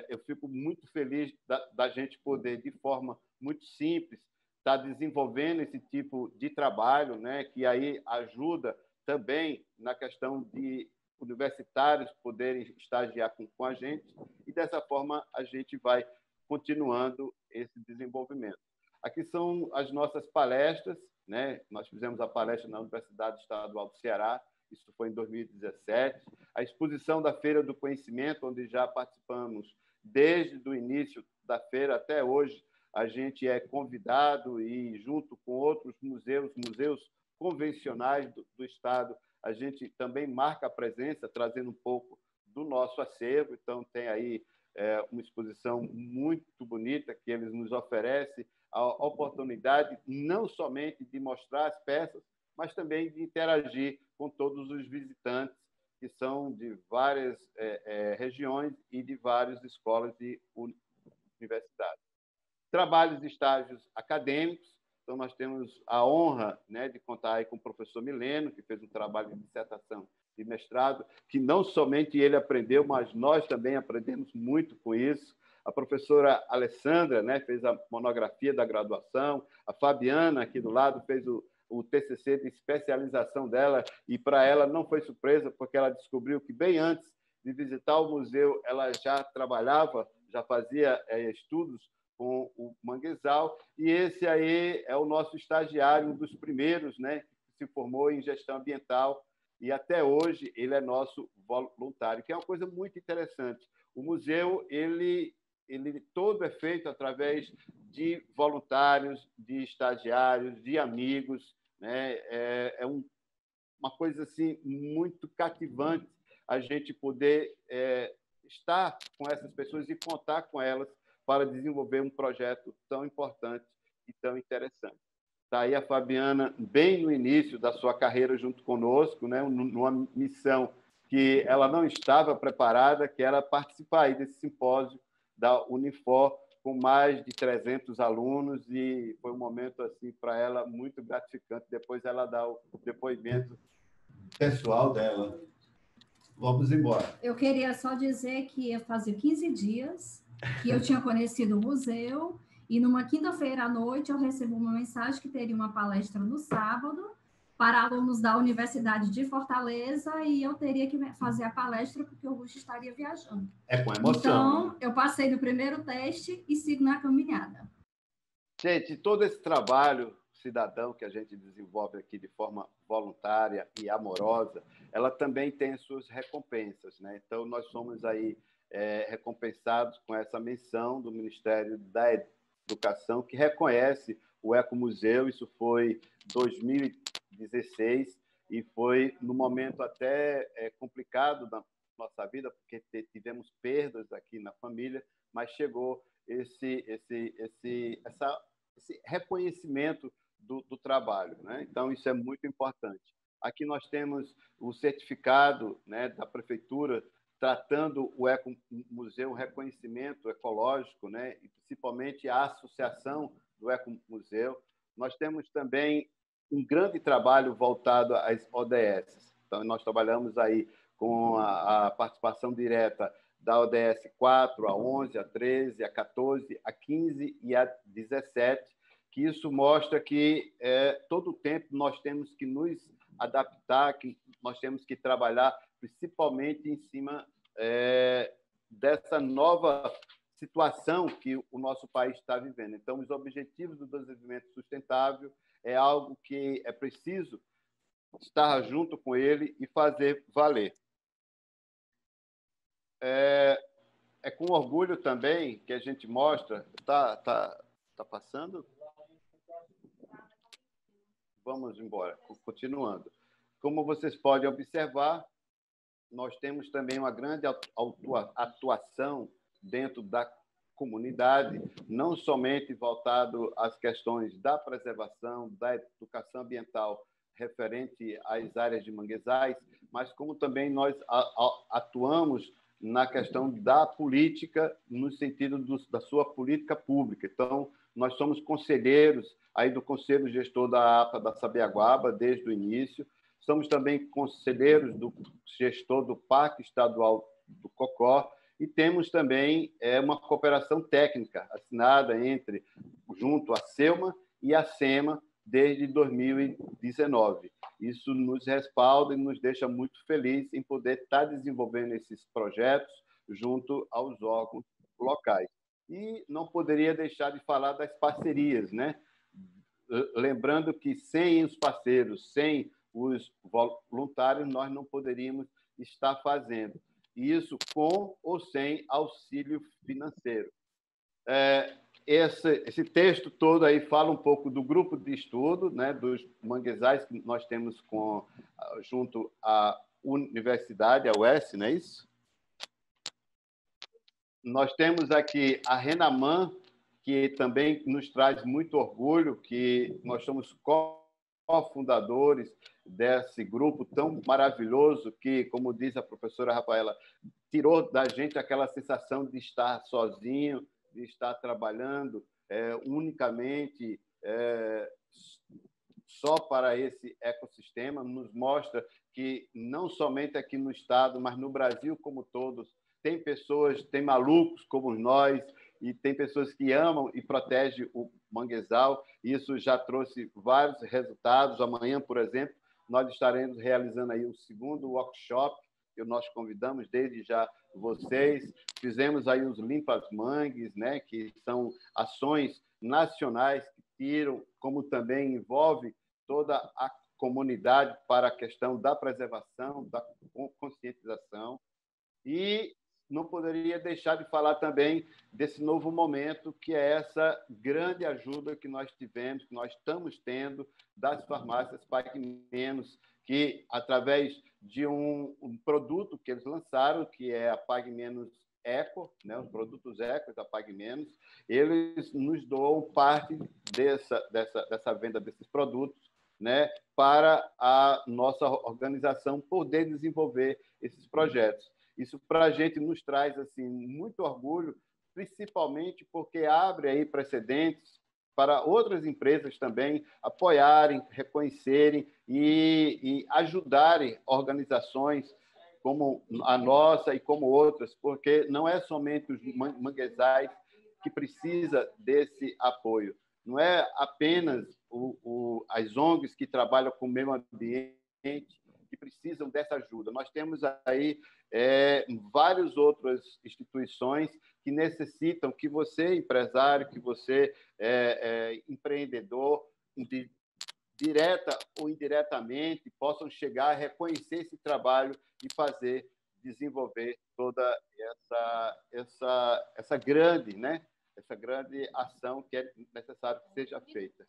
Eu fico muito feliz da gente poder, de forma muito simples, estar desenvolvendo esse tipo de trabalho, né, que aí ajuda também na questão de universitários poderem estagiar com a gente, e dessa forma a gente vai continuando esse desenvolvimento. Aqui são as nossas palestras, né? Nós fizemos a palestra na Universidade Estadual do Ceará, isso foi em 2017. A exposição da Feira do Conhecimento, onde já participamos desde o início da feira até hoje, a gente é convidado e, junto com outros museus convencionais do Estado, a gente também marca a presença, trazendo um pouco do nosso acervo. Então, tem aí uma exposição muito bonita que eles nos oferecem, a oportunidade não somente de mostrar as peças, mas também de interagir com todos os visitantes, que são de várias regiões e de várias escolas e universidades. Trabalhos e estágios acadêmicos. Então, nós temos a honra, né, de contar aí com o professor Mileno, que fez um trabalho de dissertação de mestrado, que não somente ele aprendeu, mas nós também aprendemos muito com isso. A professora Alessandra, né, fez a monografia da graduação. A Fabiana, aqui do lado, fez o TCC de especialização dela, e para ela não foi surpresa, porque ela descobriu que, bem antes de visitar o museu, ela já trabalhava, já fazia estudos com o manguezal, e esse aí é o nosso estagiário, um dos primeiros, né, que se formou em gestão ambiental, e até hoje ele é nosso voluntário, que é uma coisa muito interessante. O museu, ele todo é feito através de voluntários, de estagiários, de amigos, né? Uma coisa assim muito cativante a gente poder estar com essas pessoas e contar com elas para desenvolver um projeto tão importante e tão interessante. Está aí a Fabiana, bem no início da sua carreira junto conosco, né, numa missão que ela não estava preparada, que era participar aí desse simpósio da Unifor, com mais de 300 alunos, e foi um momento assim para ela muito gratificante. Depois ela dá o depoimento pessoal dela. Vamos embora. Eu queria só dizer que fazia 15 dias que eu tinha conhecido o museu, e numa quinta-feira à noite eu recebi uma mensagem que teria uma palestra no sábado para alunos da Universidade de Fortaleza, e eu teria que fazer a palestra porque o Ruth estaria viajando. É com emoção. Então, eu passei do primeiro teste e sigo na caminhada. Gente, todo esse trabalho cidadão que a gente desenvolve aqui de forma voluntária e amorosa, ela também tem suas recompensas, né? Então, nós somos aí recompensados com essa menção do Ministério da Educação, que reconhece o Ecomuseu. Isso foi 2016 e foi no momento até complicado nossa vida, porque tivemos perdas aqui na família, mas chegou esse reconhecimento do trabalho, né? Então, isso é muito importante. Aqui nós temos o certificado, né, da prefeitura tratando o Ecomuseu, um reconhecimento ecológico, né, e principalmente a associação do Ecomuseu. Nós temos também um grande trabalho voltado às ODS. Então, nós trabalhamos aí com a participação direta da ODS 4, a 11, a 13, a 14, a 15 e a 17, que isso mostra que todo o tempo nós temos que nos adaptar, que nós temos que trabalhar principalmente em cima dessa nova situação que o nosso país está vivendo. Então, os Objetivos do Desenvolvimento Sustentável é algo que é preciso estar junto com ele e fazer valer. É com orgulho também que a gente mostra... Tá passando? Vamos embora, continuando. Como vocês podem observar, nós temos também uma grande atuação dentro da comunidade, não somente voltado às questões da preservação, da educação ambiental referente às áreas de manguezais, mas como também nós atuamos na questão da política, no sentido da sua política pública. Então, nós somos conselheiros aí do Conselho Gestor da APA da Sabiaguaba, desde o início. Somos também conselheiros do gestor do Parque Estadual do Cocó e temos também uma cooperação técnica assinada junto à SELMA e à SEMA desde 2019. Isso nos respalda e nos deixa muito felizes em poder estar desenvolvendo esses projetos junto aos órgãos locais. E não poderia deixar de falar das parcerias, né? Lembrando que sem os parceiros, sem os voluntários, nós não poderíamos estar fazendo. Isso com ou sem auxílio financeiro. Esse texto todo aí fala um pouco do grupo de estudo, né, dos manguezais que nós temos junto à universidade, a UES, não é isso? Nós temos aqui a Renaman, que também nos traz muito orgulho, que nós somos cofundadores desse grupo tão maravilhoso que, como diz a professora Rafaela, tirou da gente aquela sensação de estar sozinho, de estar trabalhando unicamente só para esse ecossistema, nos mostra que não somente aqui no Estado, mas no Brasil como todos, tem pessoas, tem malucos como nós, e tem pessoas que amam e protegem o manguezal. Isso já trouxe vários resultados. Amanhã, por exemplo, nós estaremos realizando aí o segundo workshop, que nós convidamos desde já vocês. Fizemos aí os Limpas Mangues, né, que são ações nacionais que tiram, como também envolve toda a comunidade para a questão da preservação, da conscientização. E não poderia deixar de falar também desse novo momento, que é essa grande ajuda que nós tivemos, que nós estamos tendo das farmácias Pague Menos, que, através de um produto que eles lançaram, que é a Pague Menos Eco, né, os produtos Eco da Pague Menos, eles nos doam parte dessa venda desses produtos, né, para a nossa organização poder desenvolver esses projetos. Isso, para a gente, nos traz assim, muito orgulho, principalmente porque abre aí precedentes para outras empresas também apoiarem, reconhecerem e ajudarem organizações como a nossa e como outras, porque não é somente os manguezais que precisa desse apoio. Não é apenas as ONGs que trabalham com o meio ambiente que precisam dessa ajuda. Nós temos aí várias outras instituições que necessitam que você, empresário, que você, empreendedor, direta ou indiretamente, possam chegar a reconhecer esse trabalho e desenvolver toda essa grande, né? Essa grande ação que é necessário que seja feita.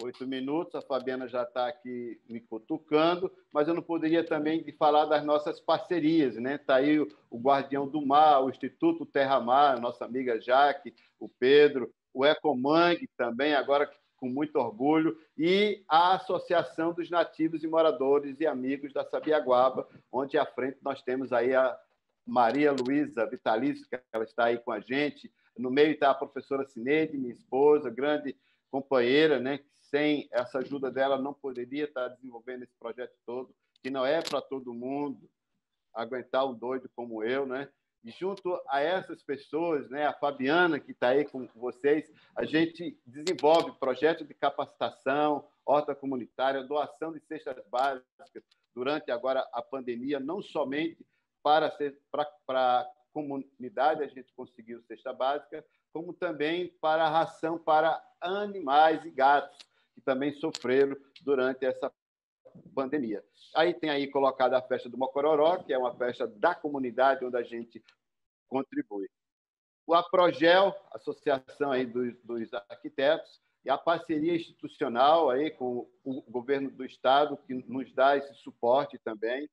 8 minutos, a Fabiana já está aqui me cutucando, mas eu não poderia também de falar das nossas parcerias, né? Está aí o Guardião do Mar, o Instituto Terra Mar, nossa amiga Jaque, o Pedro, o Ecomangue também, agora com muito orgulho, e a Associação dos Nativos e Moradores e Amigos da Sabiaguaba, onde à frente nós temos aí a Maria Luísa Vitalício, que ela está aí com a gente, no meio está a professora Cineide, minha esposa, grande companheira, né? Sem essa ajuda dela, não poderia estar desenvolvendo esse projeto todo, que não é para todo mundo aguentar um doido como eu, né? E junto a essas pessoas, né, a Fabiana, que está aí com vocês, a gente desenvolve projetos de capacitação, horta comunitária, doação de cestas básicas durante agora a pandemia, não somente para a comunidade, a gente conseguiu cesta básica, como também para a ração para animais e gatos, que também sofreram durante essa pandemia. Aí tem aí colocada a festa do Mocororó, que é uma festa da comunidade onde a gente contribui. O Aprogel, associação aí dos arquitetos, e a parceria institucional aí com o governo do estado, que nos dá esse suporte também.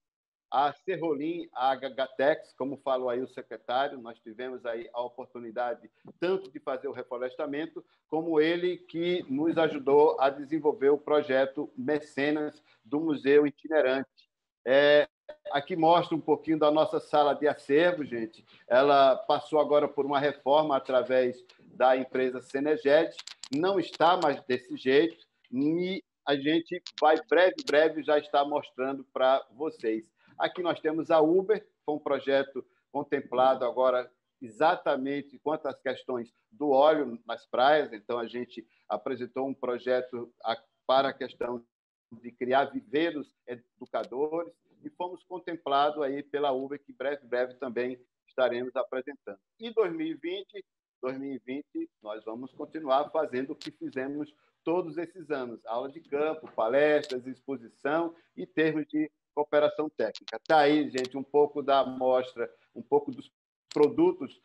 A Serrolim, a HGATEX, como falou aí o secretário, nós tivemos aí a oportunidade tanto de fazer o reflorestamento, como ele que nos ajudou a desenvolver o projeto Mecenas do Museu Itinerante. Aqui mostra um pouquinho da nossa sala de acervo, gente. Ela passou agora por uma reforma através da empresa Seneged, não está mais desse jeito, e a gente vai breve já estar mostrando para vocês. Aqui nós temos a Uber, foi um projeto contemplado agora exatamente quanto às questões do óleo nas praias. Então, a gente apresentou um projeto para a questão de criar viveiros educadores e fomos contemplados aí pela Uber, que breve também estaremos apresentando. E 2020, nós vamos continuar fazendo o que fizemos todos esses anos, aula de campo, palestras, exposição e termos de cooperação técnica. Está aí, gente, um pouco da amostra, um pouco dos produtos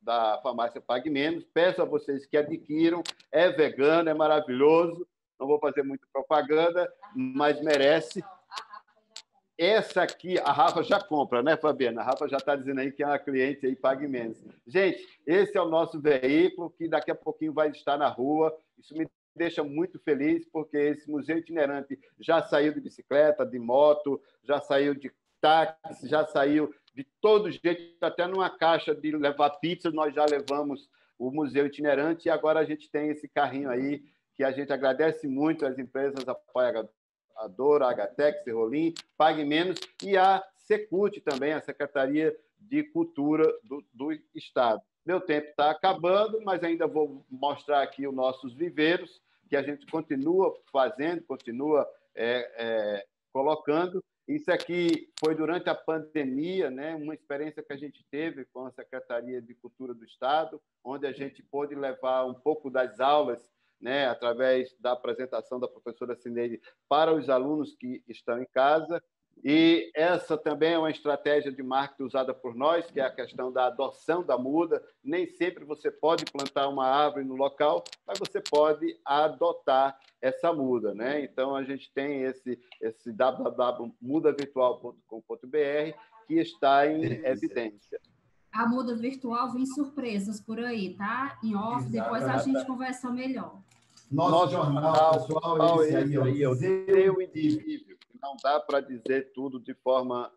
da farmácia Pague Menos. Peço a vocês que adquiram. É vegano, é maravilhoso. Não vou fazer muita propaganda, mas merece. Essa aqui, a Rafa já compra, né, Fabiana? A Rafa já está dizendo aí que é uma cliente aí, Pague Menos. Gente, esse é o nosso veículo, que daqui a pouquinho vai estar na rua. Isso me deixa muito feliz, porque esse museu itinerante já saiu de bicicleta, de moto, já saiu de táxi, já saiu de todo jeito, até numa caixa de levar pizza, nós já levamos o museu itinerante, e agora a gente tem esse carrinho aí, que a gente agradece muito às empresas apoiadoras, a HTEC, Serrolim, Pague Menos, e a Secult também, a Secretaria de Cultura do Estado. Meu tempo está acabando, mas ainda vou mostrar aqui os nossos viveiros, que a gente continua fazendo, continua colocando. Isso aqui foi durante a pandemia, né? Uma experiência que a gente teve com a Secretaria de Cultura do Estado, onde a gente pôde levar um pouco das aulas, né, através da apresentação da professora Cineide para os alunos que estão em casa. E essa também é uma estratégia de marketing usada por nós, que é a questão da adoção da muda. Nem sempre você pode plantar uma árvore no local, mas você pode adotar essa muda, né? Então, a gente tem esse www.mudavirtual.com.br, que está em evidência. A muda virtual vem surpresas por aí, tá? Em off, depois a gente conversa melhor. Nosso jornal, pessoal, esse aí é o Seu Indível. Não dá para dizer tudo de forma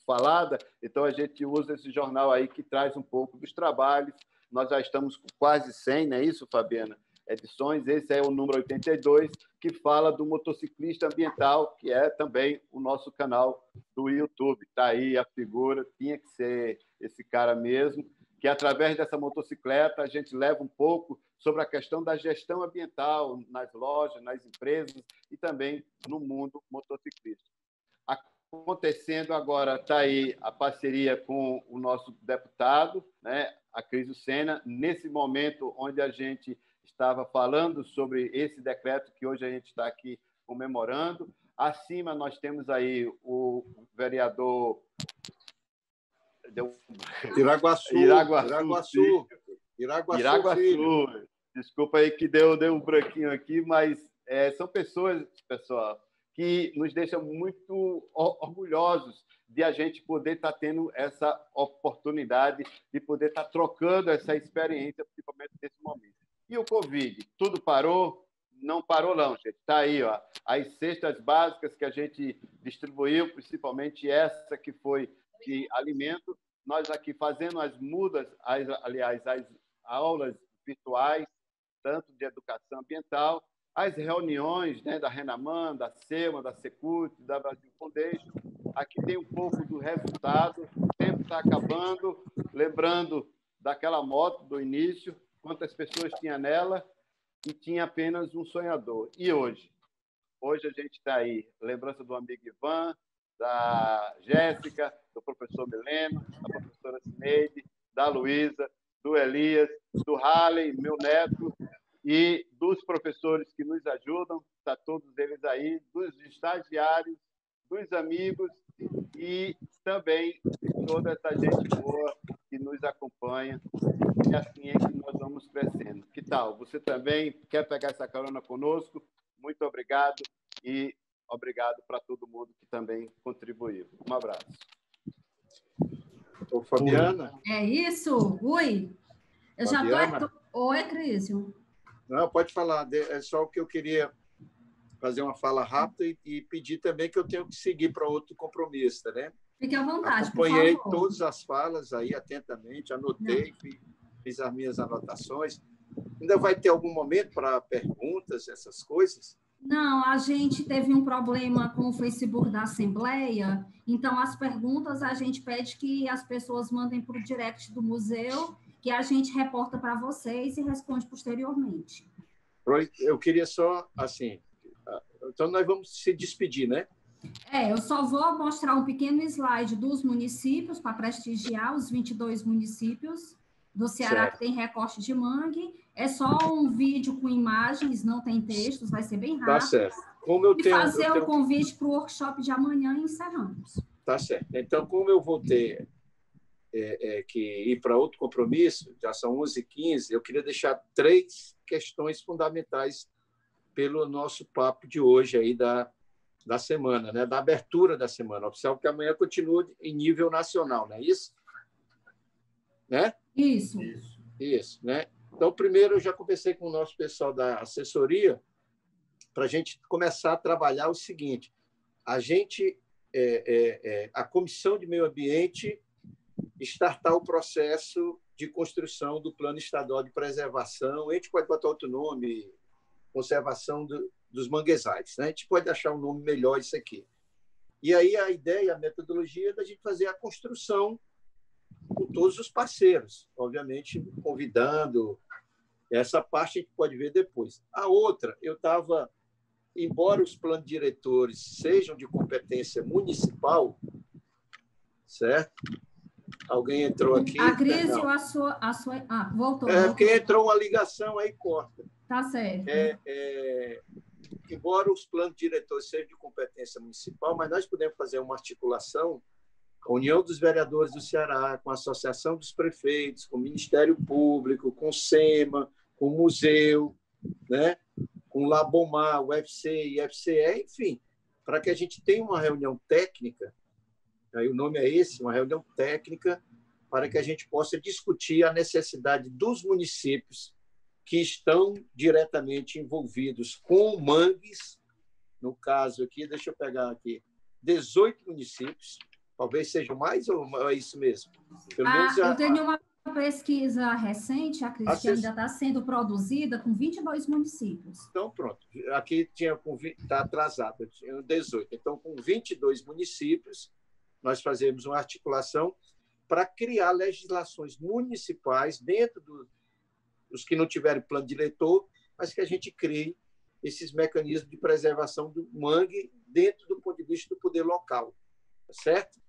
falada, então a gente usa esse jornal aí que traz um pouco dos trabalhos. Nós já estamos com quase 100, não é isso, Fabiana? Edições. Esse é o número 82, que fala do motociclista ambiental, que é também o nosso canal do YouTube. Está aí a figura, tinha que ser esse cara mesmo, que através dessa motocicleta a gente leva um pouco sobre a questão da gestão ambiental nas lojas, nas empresas e também no mundo motociclista. Acontecendo agora, está aí a parceria com o nosso deputado, né, a Cris Sena, nesse momento onde a gente estava falando sobre esse decreto que hoje a gente está aqui comemorando. Acima nós temos aí o vereador Iraguaçu. Desculpa aí que deu um branquinho aqui, mas são pessoas, pessoal, que nos deixam muito orgulhosos de a gente poder estar tendo essa oportunidade de poder estar trocando essa experiência, principalmente nesse momento. E o Covid, tudo parou? Não parou, não, gente. Está aí, ó, as cestas básicas que a gente distribuiu, principalmente essa que foi de alimento. Nós aqui fazendo as mudas, aliás, as aulas virtuais, tanto de educação ambiental, as reuniões, né, da Renaman, da SEMA, da Secult, da Brasil Foundation. Aqui tem um pouco do resultado. O tempo está acabando. Lembrando daquela moto do início, quantas pessoas tinha nela, e tinha apenas um sonhador. E hoje? Hoje a gente está aí. Lembrança do amigo Ivan, da Jéssica, do professor Mileno, da professora Cineide, da Luísa, do Elias, do Halley, meu neto, e dos professores que nos ajudam, está todos eles aí, dos estagiários, dos amigos e também de toda essa gente boa que nos acompanha. E assim é que nós vamos crescendo. Que tal? Você também quer pegar essa carona conosco? Muito obrigado e obrigado para todo mundo que também contribuiu. Um abraço. Ô, Fabiana. É isso? Ui. Eu Fabiana. já estou... Oi, Crísio. Não, pode falar. É só o que eu queria fazer uma fala rápida e pedir também que eu tenho que seguir para outro compromisso, né? Fique à vontade, acompanhei por favor. todas as falas aí atentamente, anotei, fiz as minhas anotações. Ainda vai ter algum momento para perguntas, essas coisas? Não, a gente teve um problema com o Facebook da Assembleia, então as perguntas a gente pede que as pessoas mandem para o direct do museu, que a gente reporta para vocês e responde posteriormente. Eu queria só, assim, então nós vamos se despedir, né? Eu só vou mostrar um pequeno slide dos municípios para prestigiar os 22 municípios do Ceará, certo, que tem recorte de mangue. É só um vídeo com imagens, não tem textos, vai ser bem rápido. Tá certo. Como eu tenho, fazer o convite para o workshop de amanhã e encerramos. Tá certo. Então, como eu vou ter que ir para outro compromisso, já são 11h15, eu queria deixar 3 questões fundamentais pelo nosso papo de hoje aí da semana, né? Da abertura da semana. Observe que amanhã continua em nível nacional, não é isso? Né? Isso, né? Então, primeiro, eu já conversei com o nosso pessoal da assessoria para a gente começar a trabalhar o seguinte: a gente, a Comissão de Meio Ambiente, startar o processo de construção do Plano Estadual de Preservação, a gente pode botar outro nome, conservação dos manguezais, né? A gente pode achar um nome melhor isso aqui. E aí a ideia, a metodologia é da gente fazer a construção com todos os parceiros, obviamente convidando. Essa parte a gente pode ver depois. A outra, eu estava, embora os planos diretores sejam de competência municipal, certo? Alguém entrou aqui. A crise ou a sua... voltou. Porque entrou uma ligação aí, corta. Tá certo. Embora os planos diretores sejam de competência municipal, mas nós podemos fazer uma articulação com a União dos Vereadores do Ceará, com a Associação dos Prefeitos, com o Ministério Público, com o SEMA, com o Museu, né? Com o Labomar, o UFC, IFCE, enfim, para que a gente tenha uma reunião técnica, aí o nome é esse, uma reunião técnica, para que a gente possa discutir a necessidade dos municípios que estão diretamente envolvidos com mangues, no caso aqui, deixa eu pegar aqui, 18 municípios, talvez sejam mais ou é isso mesmo? Pelo menos eu tenho uma pesquisa recente, a Cris, que ainda está sendo produzida com 22 municípios. Então, pronto. Aqui está atrasado, tinha 18. Então, com 22 municípios, nós fazemos uma articulação para criar legislações municipais dentro dos que não tiverem plano diretor, mas que a gente crie esses mecanismos de preservação do mangue dentro do ponto de vista do poder local, certo?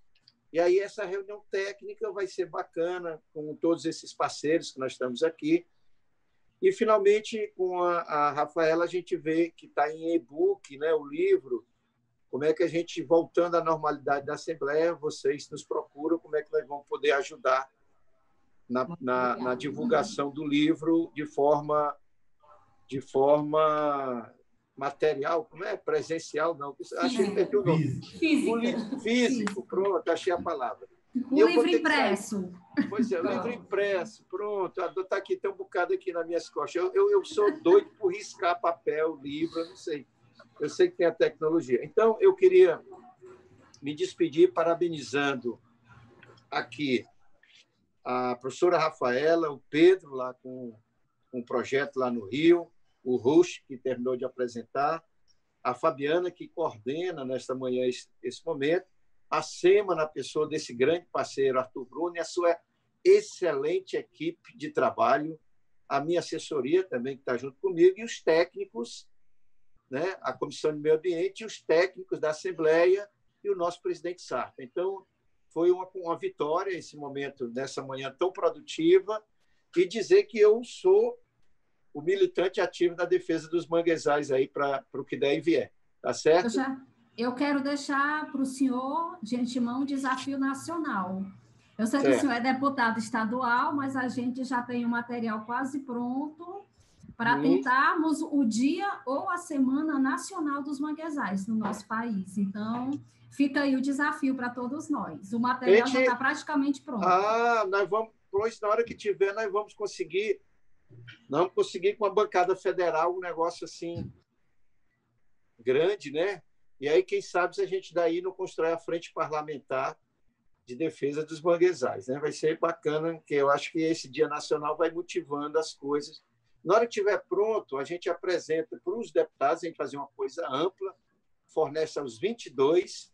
E aí essa reunião técnica vai ser bacana com todos esses parceiros que nós estamos aqui. E, finalmente, com a Rafaela, a gente vê que está em e-book, né, o livro, como é que a gente, voltando à normalidade da Assembleia, vocês nos procuram, como é que nós vamos poder ajudar na divulgação do livro de forma de forma material, como é? Presencial, não. Achei que perdi o nome. Físico, pronto, achei a palavra. O livro impresso. Pois é, o livro impresso, pronto. Está aqui, tem um bocado aqui nas minhas costas. Eu sou doido por riscar papel, livro, eu não sei. Eu sei que tem a tecnologia. Então, eu queria me despedir parabenizando aqui a professora Rafaela, o Pedro, lá com um projeto lá no Rio, o Rush, que terminou de apresentar, a Fabiana, que coordena nesta manhã esse momento, a SEMA, na pessoa desse grande parceiro, Arthur Bruno, e a sua excelente equipe de trabalho, a minha assessoria também, que está junto comigo, e os técnicos, né, a Comissão de Meio Ambiente, e os técnicos da Assembleia e o nosso presidente Sarto. Então, foi uma vitória esse momento, nessa manhã tão produtiva, e dizer que eu sou o militante ativo da defesa dos manguezais aí para o que der e vier. Tá certo? Eu quero deixar para o senhor, de antemão, um desafio nacional. Eu sei que o senhor é deputado estadual, mas a gente já tem o material quase pronto para tentarmos o dia ou a Semana Nacional dos Manguezais no nosso país. Então, fica aí o desafio para todos nós. O material já está praticamente pronto. Nós vamos, pois, na hora que tiver, nós vamos conseguir com a bancada federal um negócio assim grande, né? E aí, quem sabe, se a gente daí não constrói a frente parlamentar de defesa dos manguezais, né? Vai ser bacana, que eu acho que esse Dia Nacional vai motivando as coisas. Na hora que estiver pronto, a gente apresenta para os deputados, a gente fazer uma coisa ampla, fornece aos 22,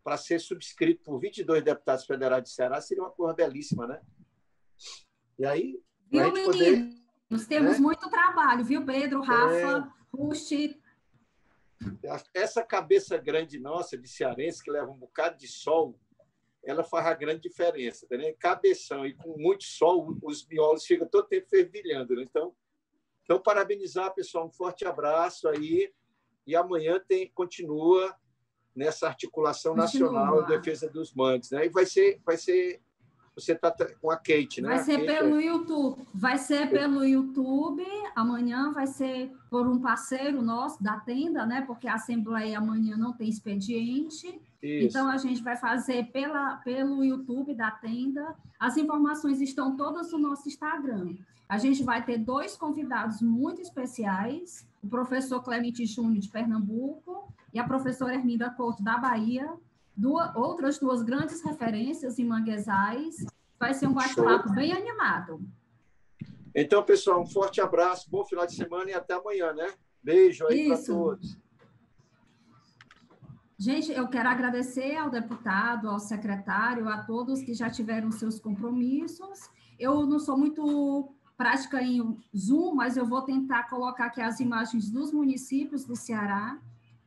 para ser subscrito por 22 deputados federais de Ceará, seria uma coisa belíssima, né? E aí, a gente poder... Nós temos muito trabalho, viu, Pedro, Rafa, Rusti? Essa cabeça grande nossa, de cearense, que leva um bocado de sol, ela faz a grande diferença. Tá, né? Cabeção e com muito sol, os miolos ficam todo tempo fervilhando. Né? Então, parabenizar, pessoal, um forte abraço aí. E amanhã continua nessa articulação nacional de defesa dos mangues. Né? E vai ser você está com a Kate, né? Vai ser pelo YouTube. Vai ser pelo YouTube. Amanhã vai ser por um parceiro nosso da tenda, né? Porque a Assembleia amanhã não tem expediente. Isso. Então, a gente vai fazer pelo YouTube da tenda. As informações estão todas no nosso Instagram. A gente vai ter 2 convidados muito especiais, o professor Clemente Júnior, de Pernambuco, e a professora Herminda Couto, da Bahia, outras 2 grandes referências em manguezais. Vai ser um bate-papo bem animado. Então, pessoal, um forte abraço, bom final de semana e até amanhã, né? Beijo aí para todos. Gente, eu quero agradecer ao deputado, ao secretário, a todos que já tiveram seus compromissos. Eu não sou muito prática em Zoom, mas eu vou tentar colocar aqui as imagens dos municípios do Ceará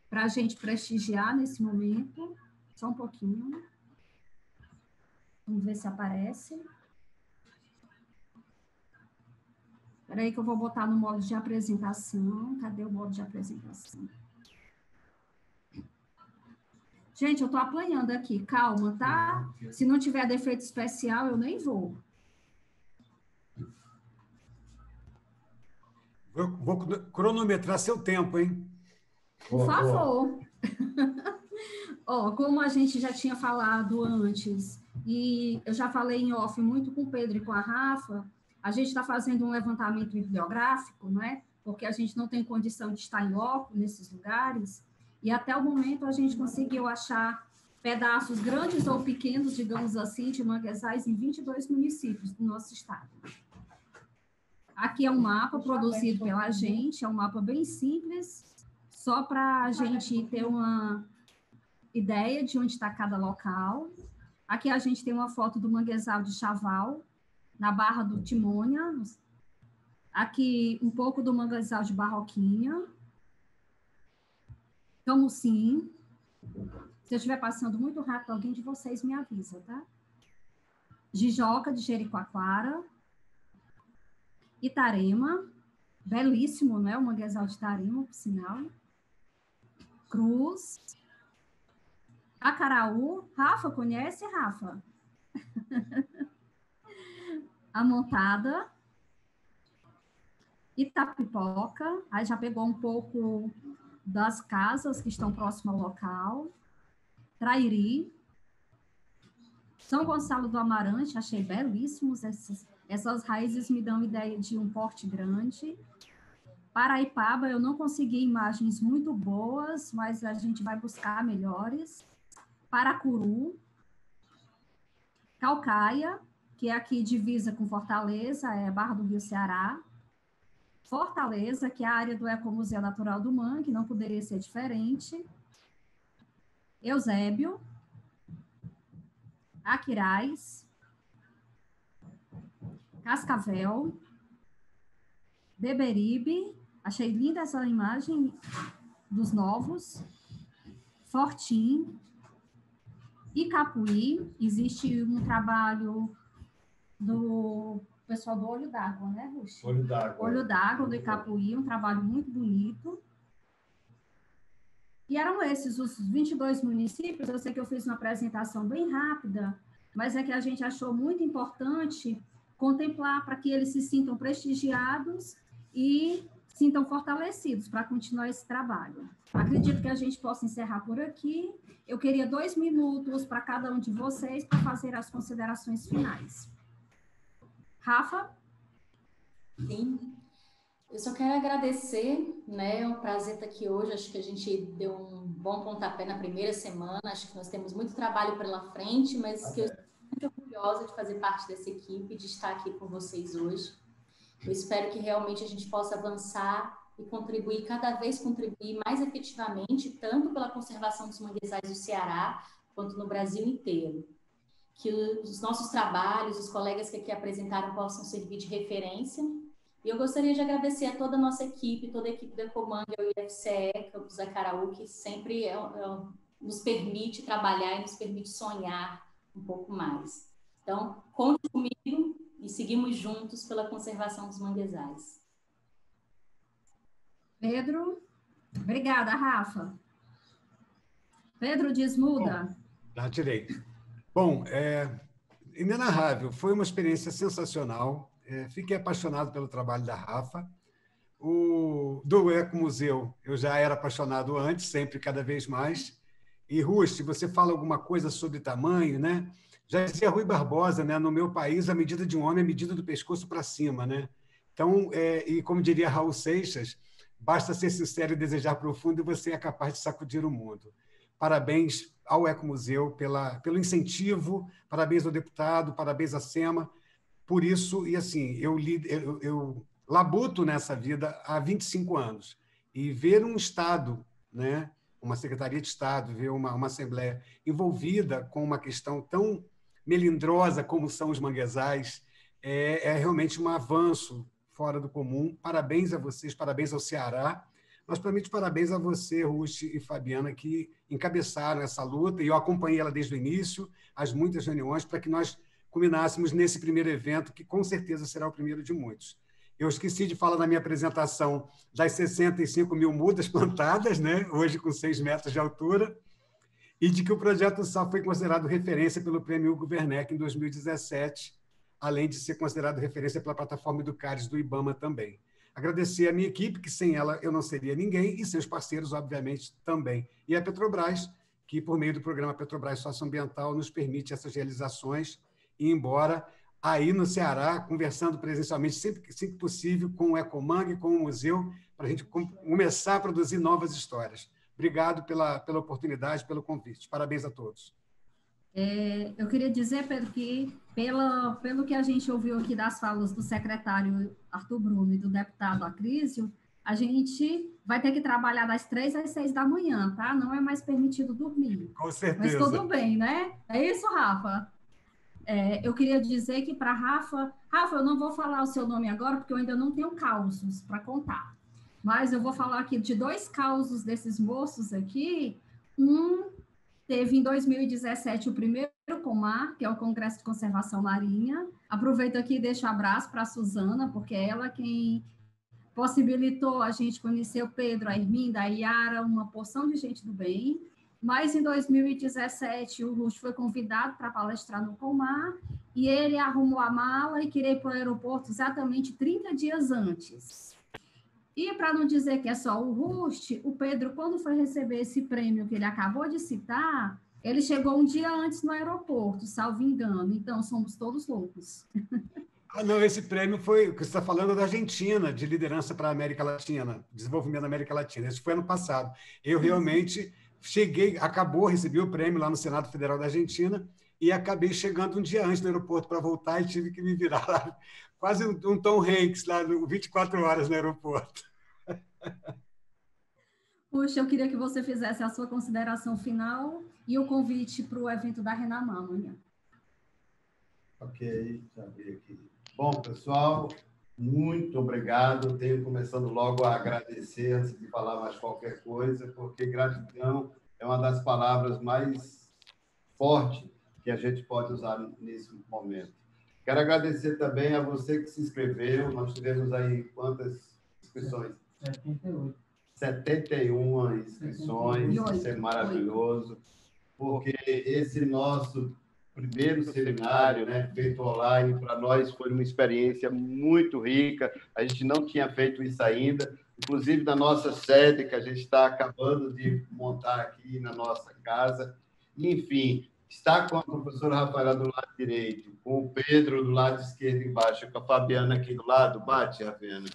para a gente prestigiar nesse momento. Só um pouquinho. Vamos ver se aparece. Espera aí que eu vou botar no modo de apresentação. Cadê o modo de apresentação? Gente, eu estou apanhando aqui. Calma, tá? Se não tiver defeito especial, eu nem vou. Vou cronometrar seu tempo, hein? Por favor. Como a gente já tinha falado antes, e eu já falei em off muito com o Pedro e com a Rafa, a gente está fazendo um levantamento bibliográfico, né? Porque a gente não tem condição de estar em loco nesses lugares, e até o momento a gente conseguiu achar pedaços grandes ou pequenos, digamos assim, de manguezais em 22 municípios do nosso estado. Aqui é um mapa produzido pela gente, é um mapa bem simples, só para a gente ter uma ideia de onde está cada local. Aqui a gente tem uma foto do manguezal de Chaval, na Barra do Timônia. Aqui um pouco do manguezal de Barroquinha. Camusim. Se eu estiver passando muito rápido, alguém de vocês me avisa, tá? Jijoca, de Jericoacoara. Itarema. Belíssimo, né? O manguezal de Itarema, por sinal. Cruz. Acaraú. Rafa, conhece, Rafa? A Montada. Itapipoca, aí já pegou um pouco das casas que estão próximas ao local. Trairi, São Gonçalo do Amarante, achei belíssimos, essas raízes me dão ideia de um porte grande. Paraipaba, eu não consegui imagens muito boas, mas a gente vai buscar melhores. Paracuru, Calcaia, que é aqui divisa com Fortaleza, é Barra do Rio, Ceará. Fortaleza, que é a área do Ecomuseu Natural do Mangue, não poderia ser diferente. Eusébio, Aquiraz, Cascavel, Beberibe, achei linda essa imagem dos novos. Fortim, Icapuí, existe um trabalho do pessoal do Olho d'Água, né, Ruxo? Olho d'Água. Olho d'Água, do Icapuí, um trabalho muito bonito. E eram esses os 22 municípios. Eu sei que eu fiz uma apresentação bem rápida, mas é que a gente achou muito importante contemplar para que eles se sintam prestigiados e sintam fortalecidos para continuar esse trabalho. Acredito que a gente possa encerrar por aqui. Eu queria 2 minutos para cada um de vocês para fazer as considerações finais. Rafa? Sim. Eu só quero agradecer, né? É um prazer estar aqui hoje. Acho que a gente deu um bom pontapé na primeira semana. Acho que nós temos muito trabalho pela frente, mas que eu estou muito orgulhosa de fazer parte dessa equipe, de estar aqui com vocês hoje. Eu espero que realmente a gente possa avançar e contribuir, cada vez contribuir mais efetivamente, tanto pela conservação dos manguezais do Ceará, quanto no Brasil inteiro. Que os nossos trabalhos, os colegas que aqui apresentaram, possam servir de referência. E eu gostaria de agradecer a toda a nossa equipe, toda a equipe do Ecomang, o IFCE, Campus Acaraú, que sempre nos permite trabalhar e nos permite sonhar um pouco mais. Então, conte comigo e seguimos juntos pela conservação dos manguezais. Pedro? Obrigada, Rafa. Pedro, desmuda. Já tirei. Bom, inenarrável, foi uma experiência sensacional. Fiquei apaixonado pelo trabalho da Rafa. Do Ecomuseu, eu já era apaixonado antes, sempre, cada vez mais. E, Ruth, você fala alguma coisa sobre tamanho, né? Já dizia Rui Barbosa, né? No meu país, a medida de um homem é a medida do pescoço para cima, né? Então, e como diria Raul Seixas, basta ser sincero e desejar profundo e você é capaz de sacudir o mundo. Parabéns ao Ecomuseu pelo incentivo, parabéns ao deputado, parabéns à SEMA. Por isso, e assim, eu labuto nessa vida há 25 anos. E ver um Estado, né, uma Secretaria de Estado, ver uma Assembleia envolvida com uma questão tão melindrosa como são os manguezais, é realmente um avanço fora do comum. Parabéns a vocês, parabéns ao Ceará. Mas, para mim, parabéns a você, Ruth e Fabiana, que encabeçaram essa luta, e eu acompanhei ela desde o início, as muitas reuniões, para que nós culminássemos nesse primeiro evento, que com certeza será o primeiro de muitos. Eu esqueci de falar na minha apresentação das 65 mil mudas plantadas, né? Hoje com 6 metros de altura, e de que o projeto SAF foi considerado referência pelo Prêmio Hugo Werneck em 2017, além de ser considerado referência pela plataforma Educares do IBAMA também. Agradecer a minha equipe, que sem ela eu não seria ninguém, e seus parceiros, obviamente, também. E a Petrobras, que, por meio do programa Petrobras Socioambiental, nos permite essas realizações, e embora aí no Ceará, conversando presencialmente, sempre que possível, com o Ecomang, com o museu, para a gente começar a produzir novas histórias. Obrigado pela oportunidade, pelo convite. Parabéns a todos. Eu queria dizer, Pedro, que pelo que a gente ouviu aqui das falas do secretário Arthur Bruno e do deputado Acrísio, a gente vai ter que trabalhar das 3 às 6 da manhã, tá? Não é mais permitido dormir. Com certeza. Mas tudo bem, né? É isso, Rafa? Eu queria dizer que para Rafa, eu não vou falar o seu nome agora, porque eu ainda não tenho causos para contar. Mas eu vou falar aqui de 2 causos desses moços aqui. Teve em 2017 o primeiro COMAR, que é o Congresso de Conservação Marinha. Aproveito aqui e deixo um abraço para a Suzana, porque é ela quem possibilitou a gente conhecer o Pedro, a Irminda, a Yara, uma porção de gente do bem. Mas em 2017 o Lúcio foi convidado para palestrar no COMAR e ele arrumou a mala e queria ir para o aeroporto exatamente 30 dias antes. E para não dizer que é só o Rust, o Pedro, quando foi receber esse prêmio que ele acabou de citar, ele chegou um dia antes no aeroporto, salvo engano. Então, somos todos loucos. Ah, não, esse prêmio foi, o que você está falando é da Argentina, de liderança para a América Latina, desenvolvimento da América Latina. Esse foi ano passado. Eu realmente cheguei, recebi o prêmio lá no Senado Federal da Argentina e acabei chegando um dia antes do aeroporto para voltar e tive que me virar lá, quase um Tom Hanks lá, 24 horas no aeroporto. Puxa, eu queria que você fizesse a sua consideração final e o convite para o evento da Renamar amanhã. Ok, já vi aqui. Bom, pessoal, muito obrigado. Tenho começando logo a agradecer antes de falar mais qualquer coisa, porque gratidão é uma das palavras mais fortes que a gente pode usar nesse momento. Quero agradecer também a você que se inscreveu. Nós tivemos aí quantas inscrições? 71 inscrições. Isso é maravilhoso, porque esse nosso primeiro seminário, né, feito online, para nós foi uma experiência muito rica. A gente não tinha feito isso ainda, inclusive na nossa sede, que a gente está acabando de montar aqui na nossa casa. Enfim, estar com a professora Rafaela do lado direito, com o Pedro do lado esquerdo embaixo, com a Fabiana aqui do lado, bate, Rafaela.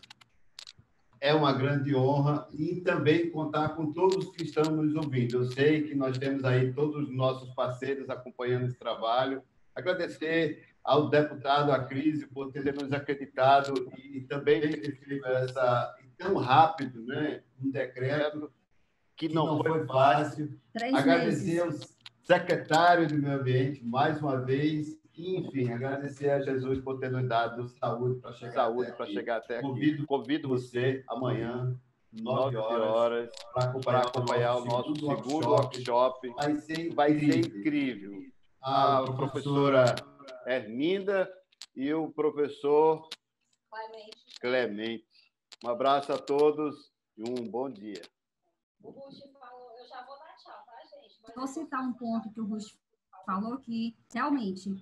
É uma grande honra e também contar com todos que estão nos ouvindo. Eu sei que nós temos aí todos os nossos parceiros acompanhando esse trabalho. Agradecer ao deputado Acrísio por ter nos acreditado e também ter feito tão rápido, né, um decreto que não foi fácil. Agradecer ao secretário do Meio Ambiente mais uma vez. Enfim, agradecer a Jesus por ter nos dado saúde para chegar até aqui. Convido você amanhã, 9 horas, para acompanhar o nosso segundo workshop. Vai ser incrível. A professora Herminda e o professor Clemente. Um abraço a todos e um bom dia. O Rust falou, eu já vou dar tchau, tá, gente? Vou citar um ponto que o Rust falou que, realmente,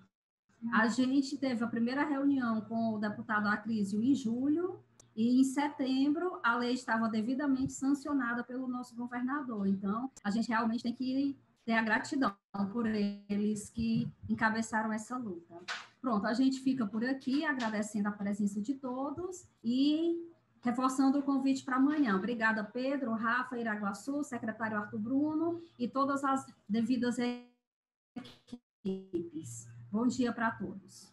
a gente teve a primeira reunião com o deputado Acrísio em julho e, em setembro, a lei estava devidamente sancionada pelo nosso governador. Então, a gente realmente tem que ter a gratidão por eles que encabeçaram essa luta. Pronto, a gente fica por aqui, agradecendo a presença de todos e reforçando o convite para amanhã. Obrigada, Pedro, Rafa, Iraguaçu, secretário Arthur Bruno e todas as devidas equipes. Bom dia para todos.